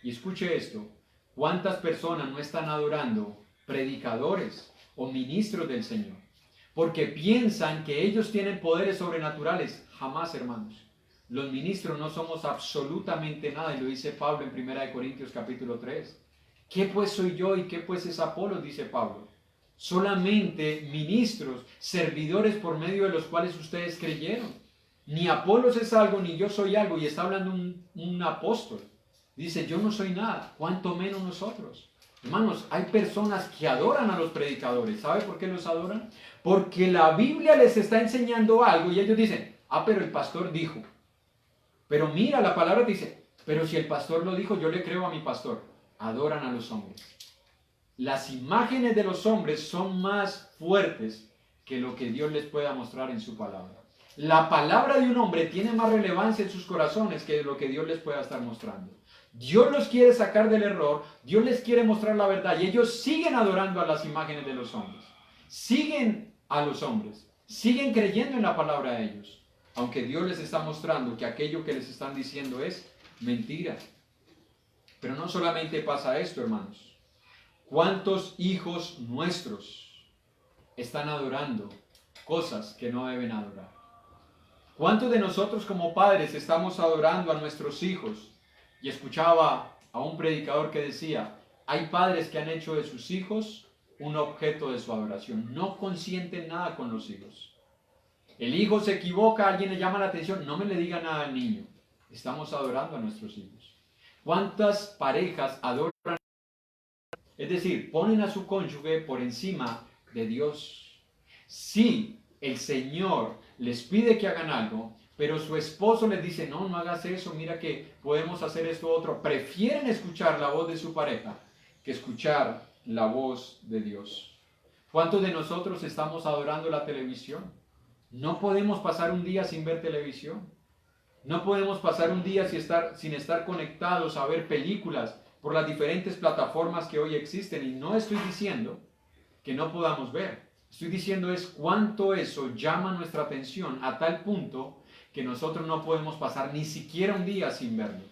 Y escuche esto, ¿cuántas personas no están adorando predicadores o ministros del Señor? Porque piensan que ellos tienen poderes sobrenaturales. Jamás, hermanos. Los ministros no somos absolutamente nada, y lo dice Pablo en 1 Corintios capítulo 3. ¿Qué pues soy yo y qué pues es Apolo? Dice Pablo. Solamente ministros, servidores por medio de los cuales ustedes creyeron. Ni Apolos es algo, ni yo soy algo, y está hablando un apóstol. Dice, yo no soy nada, cuanto menos nosotros. Hermanos, hay personas que adoran a los predicadores. ¿Sabe por qué los adoran? Porque la Biblia les está enseñando algo y ellos dicen, pero el pastor dijo. Pero mira, la palabra dice, pero si el pastor lo dijo, yo le creo a mi pastor. Adoran a los hombres. Las imágenes de los hombres son más fuertes que lo que Dios les pueda mostrar en su palabra. La palabra de un hombre tiene más relevancia en sus corazones que lo que Dios les pueda estar mostrando. Dios los quiere sacar del error, Dios les quiere mostrar la verdad y ellos siguen adorando a las imágenes de los hombres. Siguen a los hombres, siguen creyendo en la palabra de ellos, aunque Dios les está mostrando que aquello que les están diciendo es mentira. Pero no solamente pasa esto, hermanos. ¿Cuántos hijos nuestros están adorando cosas que no deben adorar? ¿Cuántos de nosotros como padres estamos adorando a nuestros hijos? Y escuchaba a un predicador que decía, hay padres que han hecho de sus hijos un objeto de su adoración. No consienten nada con los hijos. El hijo se equivoca, alguien le llama la atención, no me le diga nada al niño. Estamos adorando a nuestros hijos. ¿Cuántas parejas adoran? Es decir, ponen a su cónyuge por encima de Dios. Sí, el Señor les pide que hagan algo, pero su esposo les dice, no, no hagas eso, mira que podemos hacer esto otro. Prefieren escuchar la voz de su pareja que escuchar la voz de Dios. ¿Cuántos de nosotros estamos adorando la televisión? No podemos pasar un día sin ver televisión. No podemos pasar un día sin estar conectados a ver películas por las diferentes plataformas que hoy existen. Y no estoy diciendo que no podamos ver. Estoy diciendo es cuánto eso llama nuestra atención a tal punto que nosotros no podemos pasar ni siquiera un día sin verlo.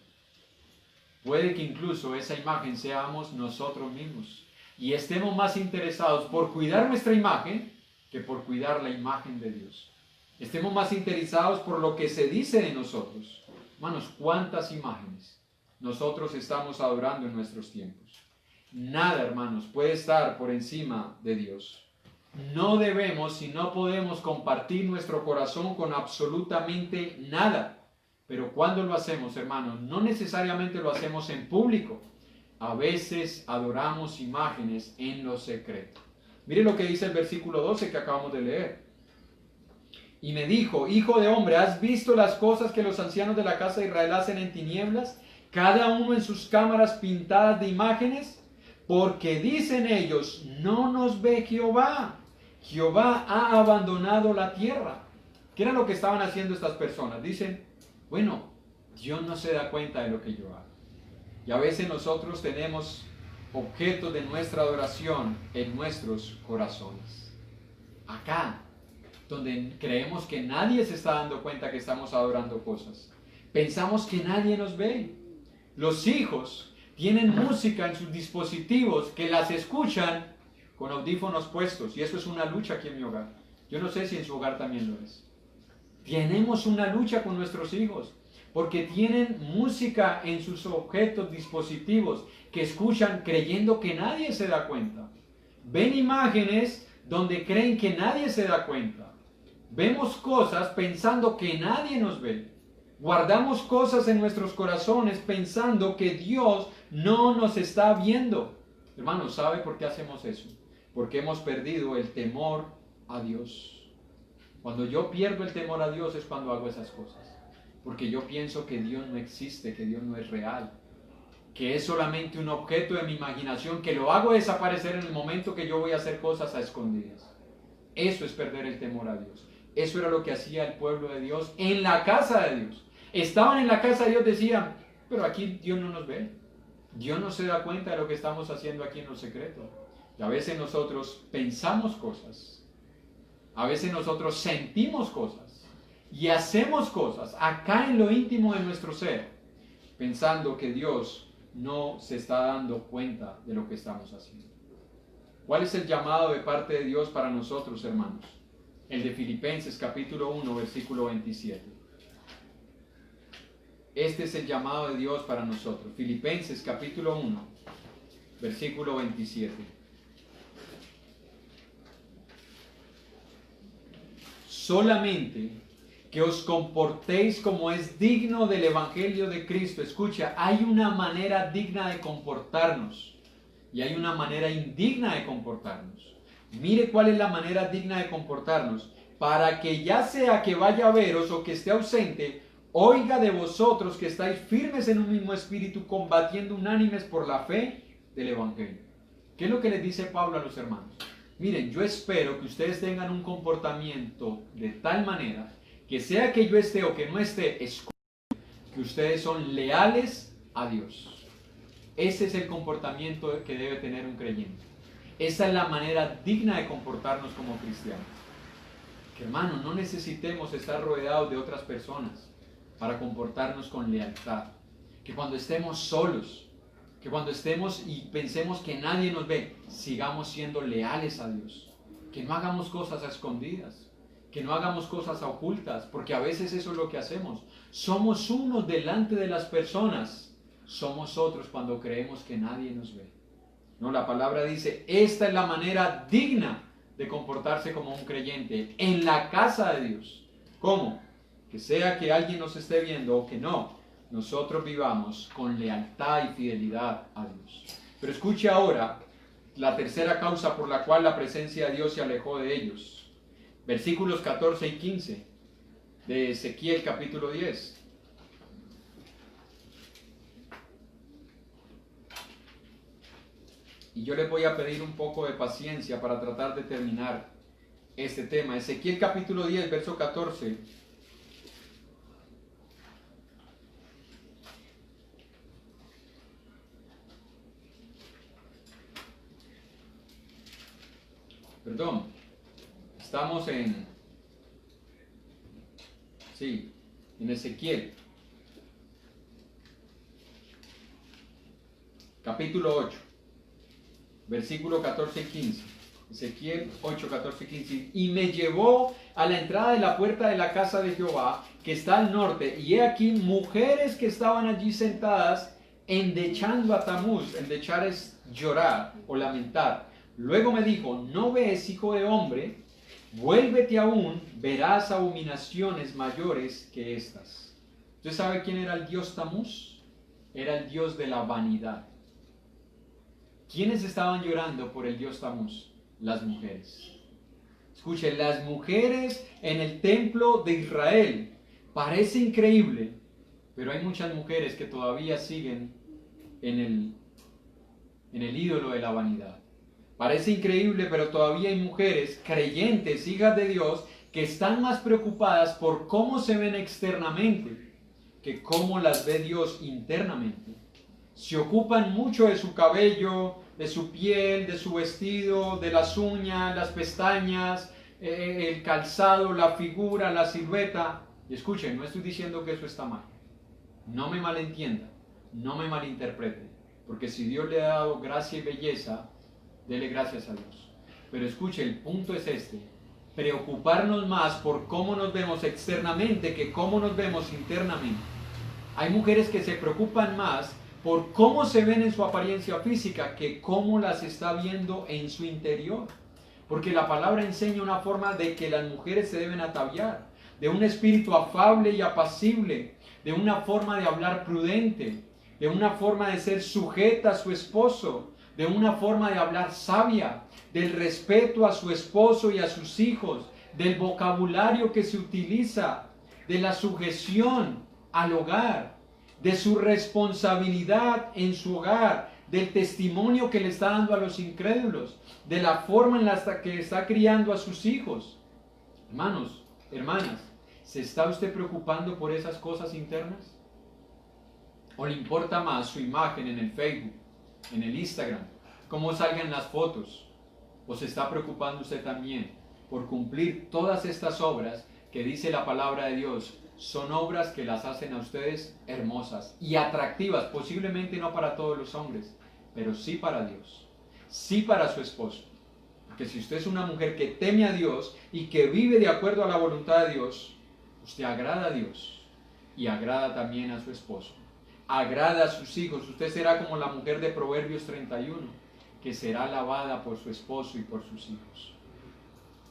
Puede que incluso esa imagen seamos nosotros mismos y estemos más interesados por cuidar nuestra imagen que por cuidar la imagen de Dios. Estemos más interesados por lo que se dice de nosotros. Hermanos, ¿cuántas imágenes nosotros estamos adorando en nuestros tiempos? Nada, hermanos, puede estar por encima de Dios. No debemos y no podemos compartir nuestro corazón con absolutamente nada. Pero cuando lo hacemos, hermanos, no necesariamente lo hacemos en público. A veces adoramos imágenes en lo secreto. Mire lo que dice el versículo 12 que acabamos de leer. Y me dijo, hijo de hombre, ¿has visto las cosas que los ancianos de la casa de Israel hacen en tinieblas? Cada uno en sus cámaras pintadas de imágenes. Porque dicen ellos, no nos ve Jehová. Jehová ha abandonado la tierra. ¿Qué era lo que estaban haciendo estas personas? Dicen, bueno, Dios no se da cuenta de lo que yo hago. Y a veces nosotros tenemos objetos de nuestra adoración en nuestros corazones. Acá, donde creemos que nadie se está dando cuenta que estamos adorando cosas. Pensamos que nadie nos ve. Los hijos tienen música en sus dispositivos que las escuchan con audífonos puestos. Y eso es una lucha aquí en mi hogar. Yo no sé si en su hogar también lo es. Tenemos una lucha con nuestros hijos porque tienen música en sus objetos, dispositivos que escuchan creyendo que nadie se da cuenta. Ven imágenes donde creen que nadie se da cuenta. Vemos cosas pensando que nadie nos ve. Guardamos cosas en nuestros corazones pensando que Dios no nos está viendo. Hermanos, ¿sabe por qué hacemos eso? Porque hemos perdido el temor a Dios. Cuando yo pierdo el temor a Dios es cuando hago esas cosas. Porque yo pienso que Dios no existe, que Dios no es real. Que es solamente un objeto de mi imaginación, que lo hago desaparecer en el momento que yo voy a hacer cosas a escondidas. Eso es perder el temor a Dios. Eso era lo que hacía el pueblo de Dios en la casa de Dios. Estaban en la casa de Dios, decían, pero aquí Dios no nos ve. Dios no se da cuenta de lo que estamos haciendo aquí en lo secreto. Y a veces nosotros pensamos cosas. A veces nosotros sentimos cosas. Y hacemos cosas acá en lo íntimo de nuestro ser. Pensando que Dios no se está dando cuenta de lo que estamos haciendo. ¿Cuál es el llamado de parte de Dios para nosotros, hermanos? El de Filipenses capítulo 1, versículo 27. Este es el llamado de Dios para nosotros. Filipenses capítulo 1, versículo 27. Solamente que os comportéis como es digno del Evangelio de Cristo. Escucha, hay una manera digna de comportarnos y hay una manera indigna de comportarnos. Mire cuál es la manera digna de comportarnos, para que ya sea que vaya a veros o que esté ausente, oiga de vosotros que estáis firmes en un mismo espíritu, combatiendo unánimes por la fe del Evangelio. ¿Qué es lo que les dice Pablo a los hermanos? Miren, yo espero que ustedes tengan un comportamiento de tal manera que sea que yo esté o que no esté, que ustedes son leales a Dios. Ese es el comportamiento que debe tener un creyente. Esa es la manera digna de comportarnos como cristianos. Que hermanos, no necesitemos estar rodeados de otras personas para comportarnos con lealtad. Que cuando estemos solos, que cuando estemos y pensemos que nadie nos ve, sigamos siendo leales a Dios. Que no hagamos cosas a escondidas, que no hagamos cosas a ocultas, porque a veces eso es lo que hacemos. Somos unos delante de las personas, somos otros cuando creemos que nadie nos ve. No, la palabra dice, esta es la manera digna de comportarse como un creyente en la casa de Dios. ¿Cómo? Que sea que alguien nos esté viendo o que no, nosotros vivamos con lealtad y fidelidad a Dios. Pero escuche ahora la tercera causa por la cual la presencia de Dios se alejó de ellos. Versículos 14 y 15 de Ezequiel capítulo 10. Y yo les voy a pedir un poco de paciencia para tratar de terminar este tema. Ezequiel capítulo 10, verso 14. Perdón, estamos en Ezequiel, capítulo 8, versículo 14 y 15. Ezequiel 8, 14 y 15. Y me llevó a la entrada de la puerta de la casa de Jehová, que está al norte, y he aquí mujeres que estaban allí sentadas, endechando a Tamuz. Endechar es llorar o lamentar. Luego me dijo, ¿no ves, hijo de hombre? Vuélvete aún, verás abominaciones mayores que estas. ¿Usted sabe quién era el dios Tamuz? Era el dios de la vanidad. ¿Quiénes estaban llorando por el dios Tamuz? Las mujeres. Escuchen, las mujeres en el templo de Israel. Parece increíble, pero hay muchas mujeres que todavía siguen en el ídolo de la vanidad. Parece increíble, pero todavía hay mujeres creyentes, hijas de Dios, que están más preocupadas por cómo se ven externamente que cómo las ve Dios internamente. Se ocupan mucho de su cabello, de su piel, de su vestido, de las uñas, las pestañas, el calzado, la figura, la silueta. Y escuchen, no estoy diciendo que eso está mal. No me malentiendan, no me malinterpreten, porque si Dios le ha dado gracia y belleza, dele gracias a Dios. Pero escuche, el punto es este: preocuparnos más por cómo nos vemos externamente que cómo nos vemos internamente. Hay mujeres que se preocupan más por cómo se ven en su apariencia física que cómo las está viendo en su interior. Porque la palabra enseña una forma de que las mujeres se deben ataviar, de un espíritu afable y apacible, de una forma de hablar prudente, de una forma de ser sujeta a su esposo, de una forma de hablar sabia, del respeto a su esposo y a sus hijos, del vocabulario que se utiliza, de la sujeción al hogar, de su responsabilidad en su hogar, del testimonio que le está dando a los incrédulos, de la forma en la que está criando a sus hijos. Hermanos, hermanas, ¿se está usted preocupando por esas cosas internas? ¿O le importa más su imagen en el Facebook, en el Instagram, cómo salgan las fotos? ¿O se está preocupando usted también por cumplir todas estas obras que dice la palabra de Dios? Son obras que las hacen a ustedes hermosas y atractivas, posiblemente no para todos los hombres, pero sí para Dios, sí para su esposo. Porque si usted es una mujer que teme a Dios y que vive de acuerdo a la voluntad de Dios, usted agrada a Dios y agrada también a su esposo, agrada a sus hijos. Usted será como la mujer de Proverbios 31, que será alabada por su esposo y por sus hijos.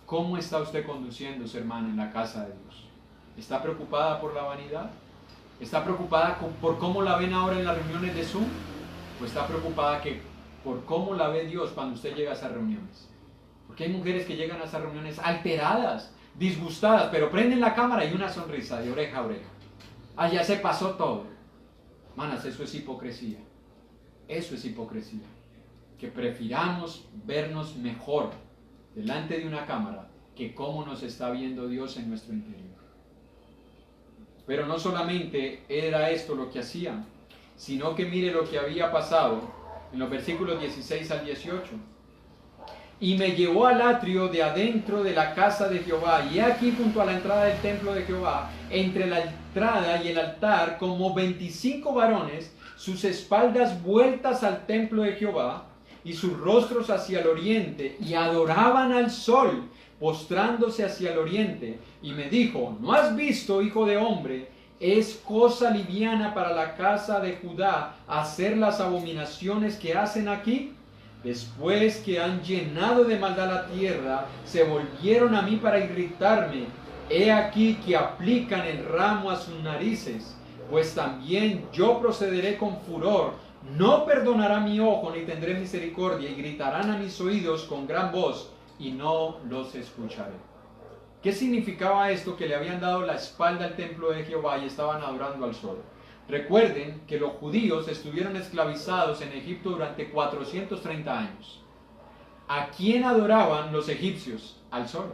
¿Cómo está usted conduciéndose, hermano, en la casa de Dios? ¿Está preocupada por la vanidad? ¿Está preocupada por cómo la ven ahora en las reuniones de Zoom? ¿O está preocupada por cómo la ve Dios cuando usted llega a esas reuniones? Porque hay mujeres que llegan a esas reuniones alteradas, disgustadas, pero prenden la cámara y una sonrisa de oreja a oreja. Ah, ya se pasó todo. Manas, eso es hipocresía. Eso es hipocresía. Que prefiramos vernos mejor delante de una cámara que cómo nos está viendo Dios en nuestro interior. Pero no solamente era esto lo que hacían, sino que mire lo que había pasado en los versículos 16 al 18. Y me llevó al atrio de adentro de la casa de Jehová, y he aquí junto a la entrada del templo de Jehová, entre la entrada y el altar, como 25 varones, sus espaldas vueltas al templo de Jehová, y sus rostros hacia el oriente, y adoraban al sol, postrándose hacia el oriente. Y me dijo, ¿no has visto, hijo de hombre? Es cosa liviana para la casa de Judá hacer las abominaciones que hacen aquí. Después que han llenado de maldad la tierra, se volvieron a mí para irritarme. He aquí que aplican el ramo a sus narices, pues también yo procederé con furor. No perdonará mi ojo ni tendré misericordia, y gritarán a mis oídos con gran voz, y no los escucharé. ¿Qué significaba esto? Que le habían dado la espalda al templo de Jehová y estaban adorando al sol. Recuerden que los judíos estuvieron esclavizados en Egipto durante 430 años. ¿A quién adoraban los egipcios? Al sol.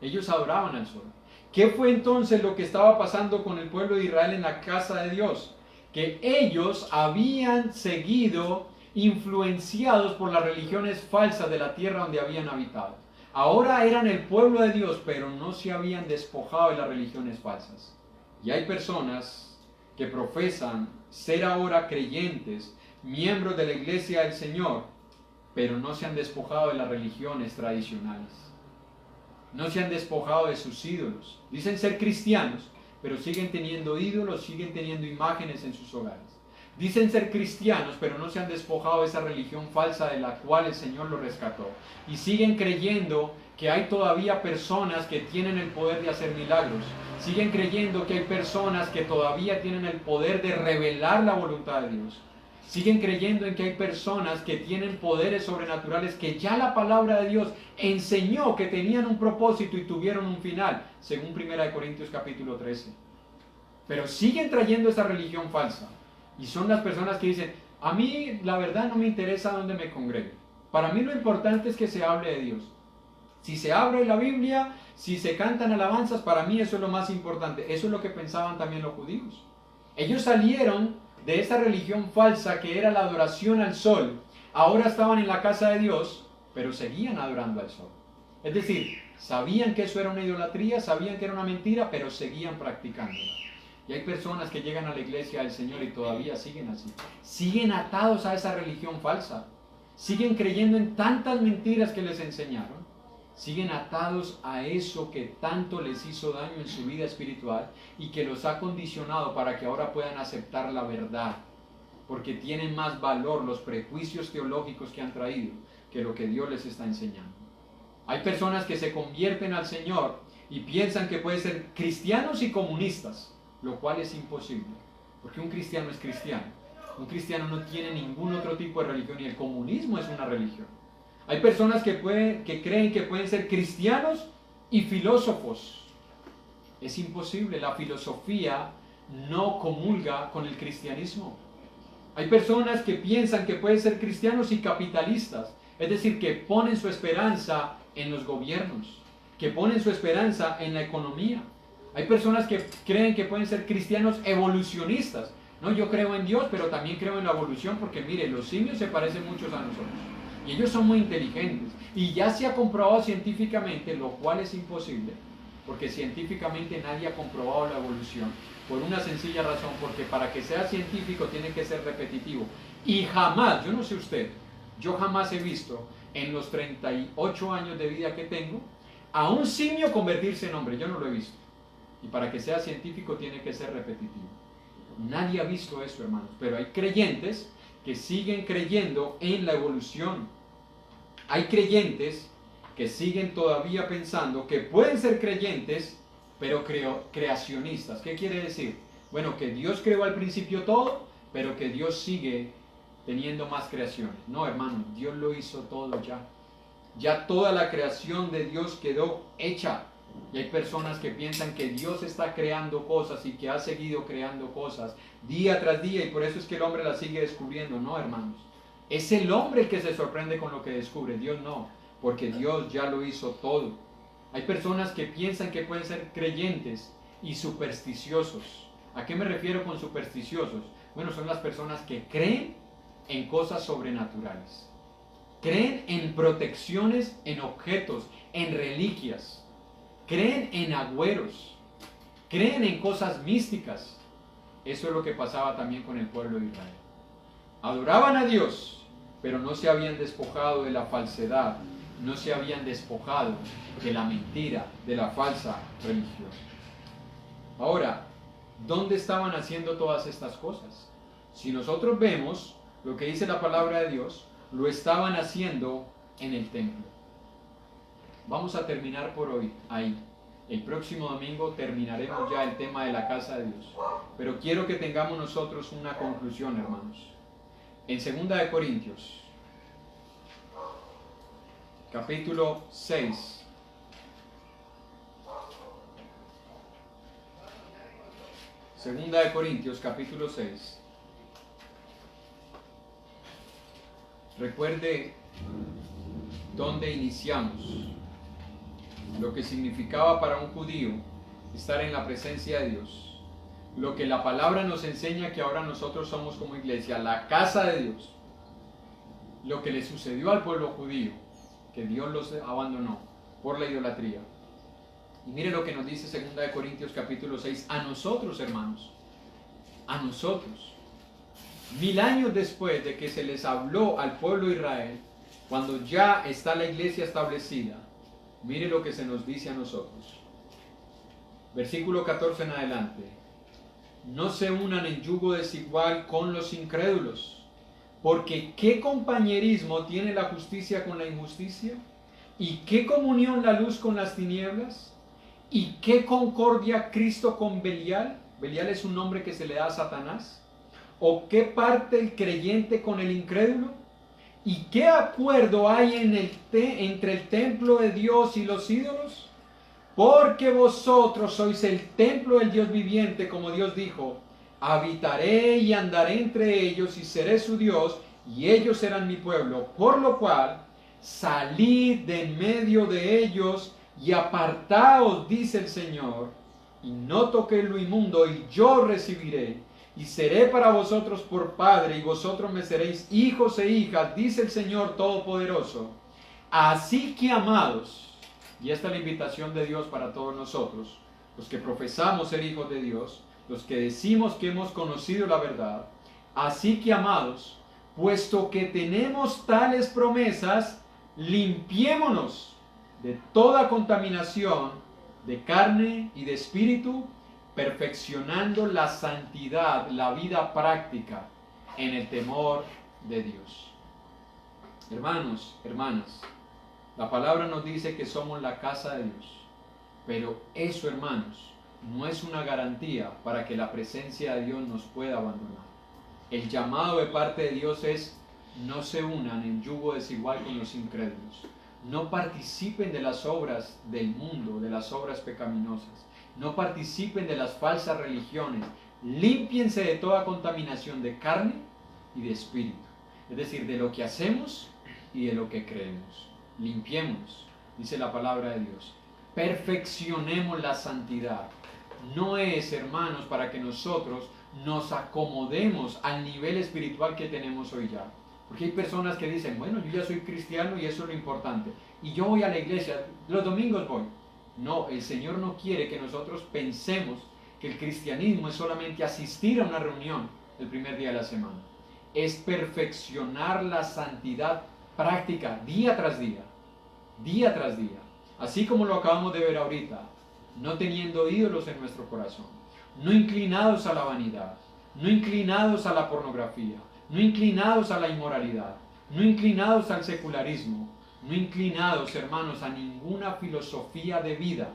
Ellos adoraban al sol. ¿Qué fue entonces lo que estaba pasando con el pueblo de Israel en la casa de Dios? Que ellos habían seguido influenciados por las religiones falsas de la tierra donde habían habitado. Ahora eran el pueblo de Dios, pero no se habían despojado de las religiones falsas. Y hay personas que profesan ser ahora creyentes, miembros de la iglesia del Señor, pero no se han despojado de las religiones tradicionales. No se han despojado de sus ídolos. Dicen ser cristianos, pero siguen teniendo ídolos, siguen teniendo imágenes en sus hogares. Dicen ser cristianos, pero no se han despojado de esa religión falsa de la cual el Señor los rescató. Y siguen creyendo que hay todavía personas que tienen el poder de hacer milagros. Siguen creyendo que hay personas que todavía tienen el poder de revelar la voluntad de Dios. Siguen creyendo en que hay personas que tienen poderes sobrenaturales que ya la palabra de Dios enseñó que tenían un propósito y tuvieron un final, según 1 Corintios capítulo 13. Pero siguen trayendo esa religión falsa. Y son las personas que dicen, a mí la verdad no me interesa dónde me congregue. Para mí lo importante es que se hable de Dios. Si se abre la Biblia, si se cantan alabanzas, para mí eso es lo más importante. Eso es lo que pensaban también los judíos. Ellos salieron de esa religión falsa que era la adoración al sol. Ahora estaban en la casa de Dios, pero seguían adorando al sol. Es decir, sabían que eso era una idolatría, sabían que era una mentira, pero seguían practicándola. Y hay personas que llegan a la iglesia del Señor y todavía siguen así. Siguen atados a esa religión falsa. Siguen creyendo en tantas mentiras que les enseñaron. Siguen atados a eso que tanto les hizo daño en su vida espiritual y que los ha condicionado para que ahora puedan aceptar la verdad. Porque tienen más valor los prejuicios teológicos que han traído que lo que Dios les está enseñando. Hay personas que se convierten al Señor y piensan que pueden ser cristianos y comunistas, lo cual es imposible, porque un cristiano es cristiano. Un cristiano no tiene ningún otro tipo de religión y el comunismo es una religión. Hay personas que creen que pueden ser cristianos y filósofos. Es imposible, la filosofía no comulga con el cristianismo. Hay personas que piensan que pueden ser cristianos y capitalistas, es decir, que ponen su esperanza en los gobiernos, que ponen su esperanza en la economía. Hay personas que creen que pueden ser cristianos evolucionistas. No, yo creo en Dios, pero también creo en la evolución, porque mire, los simios se parecen mucho a nosotros. Y ellos son muy inteligentes. Y ya se ha comprobado científicamente, lo cual es imposible, porque científicamente nadie ha comprobado la evolución, por una sencilla razón, porque para que sea científico tiene que ser repetitivo. Y jamás, yo no sé usted, yo jamás he visto en los 38 años de vida que tengo a un simio convertirse en hombre, yo no lo he visto. Y para que sea científico tiene que ser repetitivo. Nadie ha visto eso, hermanos, pero hay creyentes que siguen creyendo en la evolución. Hay creyentes que siguen todavía pensando que pueden ser creyentes, pero creacionistas. ¿Qué quiere decir? Bueno, que Dios creó al principio todo, pero que Dios sigue teniendo más creaciones. No, hermano, Dios lo hizo todo ya. Ya toda la creación de Dios quedó hecha. Y hay personas que piensan que Dios está creando cosas y que ha seguido creando cosas día tras día y por eso es que el hombre las sigue descubriendo. No, hermanos. Es el hombre el que se sorprende con lo que descubre, Dios no, porque Dios ya lo hizo todo. Hay personas que piensan que pueden ser creyentes y supersticiosos. ¿A qué me refiero con supersticiosos? Bueno, son las personas que creen en cosas sobrenaturales. Creen en protecciones, en objetos, en reliquias. Creen en agüeros, creen en cosas místicas. Eso es lo que pasaba también con el pueblo de Israel. Adoraban a Dios, pero no se habían despojado de la falsedad, no se habían despojado de la mentira, de la falsa religión. Ahora, ¿dónde estaban haciendo todas estas cosas? Si nosotros vemos lo que dice la palabra de Dios, lo estaban haciendo en el templo. Vamos a terminar por hoy ahí. El próximo domingo terminaremos ya el tema de la casa de Dios. Pero quiero que tengamos nosotros una conclusión, hermanos. En 2 Corintios, capítulo 6, Segunda de Corintios, capítulo 6. Recuerde dónde iniciamos, lo que significaba para un judío estar en la presencia de Dios, lo que la palabra nos enseña que ahora nosotros somos como iglesia, la casa de Dios, lo que le sucedió al pueblo judío, que Dios los abandonó por la idolatría. Y mire lo que nos dice 2 Corintios capítulo 6, a nosotros, hermanos, a nosotros, 1000 años después de que se les habló al pueblo de Israel, cuando ya está la iglesia establecida, mire lo que se nos dice a nosotros. Versículo 14 en adelante. No se unan en yugo desigual con los incrédulos, porque ¿qué compañerismo tiene la justicia con la injusticia? ¿Y qué comunión la luz con las tinieblas? ¿Y qué concordia Cristo con Belial? Belial es un nombre que se le da a Satanás. ¿O qué parte el creyente con el incrédulo? ¿Y qué acuerdo hay entre el templo de Dios y los ídolos? Porque vosotros sois el templo del Dios viviente, como Dios dijo, habitaré y andaré entre ellos y seré su Dios, y ellos serán mi pueblo. Por lo cual, salid de en medio de ellos y apartaos, dice el Señor, y no toquéis lo inmundo, y yo recibiré, y seré para vosotros por padre, y vosotros me seréis hijos e hijas, dice el Señor Todopoderoso. Así que, amados, y esta es la invitación de Dios para todos nosotros, los que profesamos ser hijos de Dios, los que decimos que hemos conocido la verdad. Así que, amados, puesto que tenemos tales promesas, limpiémonos de toda contaminación de carne y de espíritu, perfeccionando la santidad, la vida práctica en el temor de Dios. Hermanos, hermanas, la palabra nos dice que somos la casa de Dios, pero eso, hermanos, no es una garantía para que la presencia de Dios nos pueda abandonar. El llamado de parte de Dios es: no se unan en yugo desigual con los incrédulos, no participen de las obras del mundo, de las obras pecaminosas, no participen de las falsas religiones, límpiense de toda contaminación de carne y de espíritu, es decir, de lo que hacemos y de lo que creemos. Limpiémonos, dice la palabra de Dios. Perfeccionemos la santidad. No es, hermanos, para que nosotros nos acomodemos al nivel espiritual que tenemos hoy ya. Porque hay personas que dicen, bueno, yo ya soy cristiano y eso es lo importante. Y yo voy a la iglesia, los domingos voy. No, el Señor no quiere que nosotros pensemos que el cristianismo es solamente asistir a una reunión el primer día de la semana. Es perfeccionar la santidad práctica día tras día, día tras día. Así como lo acabamos de ver ahorita, no teniendo ídolos en nuestro corazón, no inclinados a la vanidad, no inclinados a la pornografía, no inclinados a la inmoralidad, no inclinados al secularismo, no inclinados, hermanos, a ninguna filosofía de vida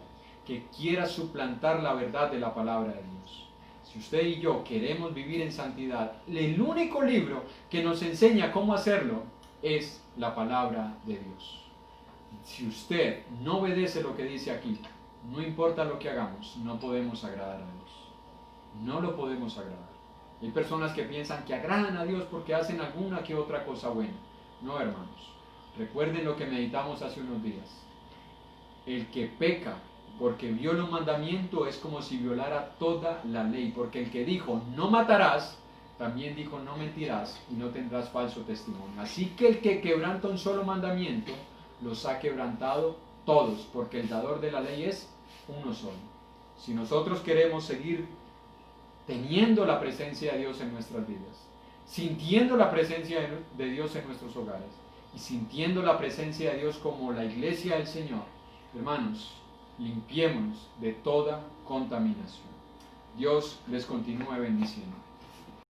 que quiera suplantar la verdad de la palabra de Dios. Si usted y yo queremos vivir en santidad, el único libro que nos enseña cómo hacerlo es la palabra de Dios. Si usted no obedece lo que dice aquí, no importa lo que hagamos, no podemos agradar a Dios. No lo podemos agradar. Hay personas que piensan que agradan a Dios porque hacen alguna que otra cosa buena. No, hermanos. Recuerden lo que meditamos hace unos días. El que peca porque viola un mandamiento es como si violara toda la ley. Porque el que dijo no matarás, también dijo no mentirás y no tendrás falso testimonio. Así que el que quebranta un solo mandamiento, los ha quebrantado todos, porque el dador de la ley es uno solo. Si nosotros queremos seguir teniendo la presencia de Dios en nuestras vidas, sintiendo la presencia de Dios en nuestros hogares y sintiendo la presencia de Dios como la iglesia del Señor, hermanos, limpiémonos de toda contaminación. Dios les continúe bendiciendo.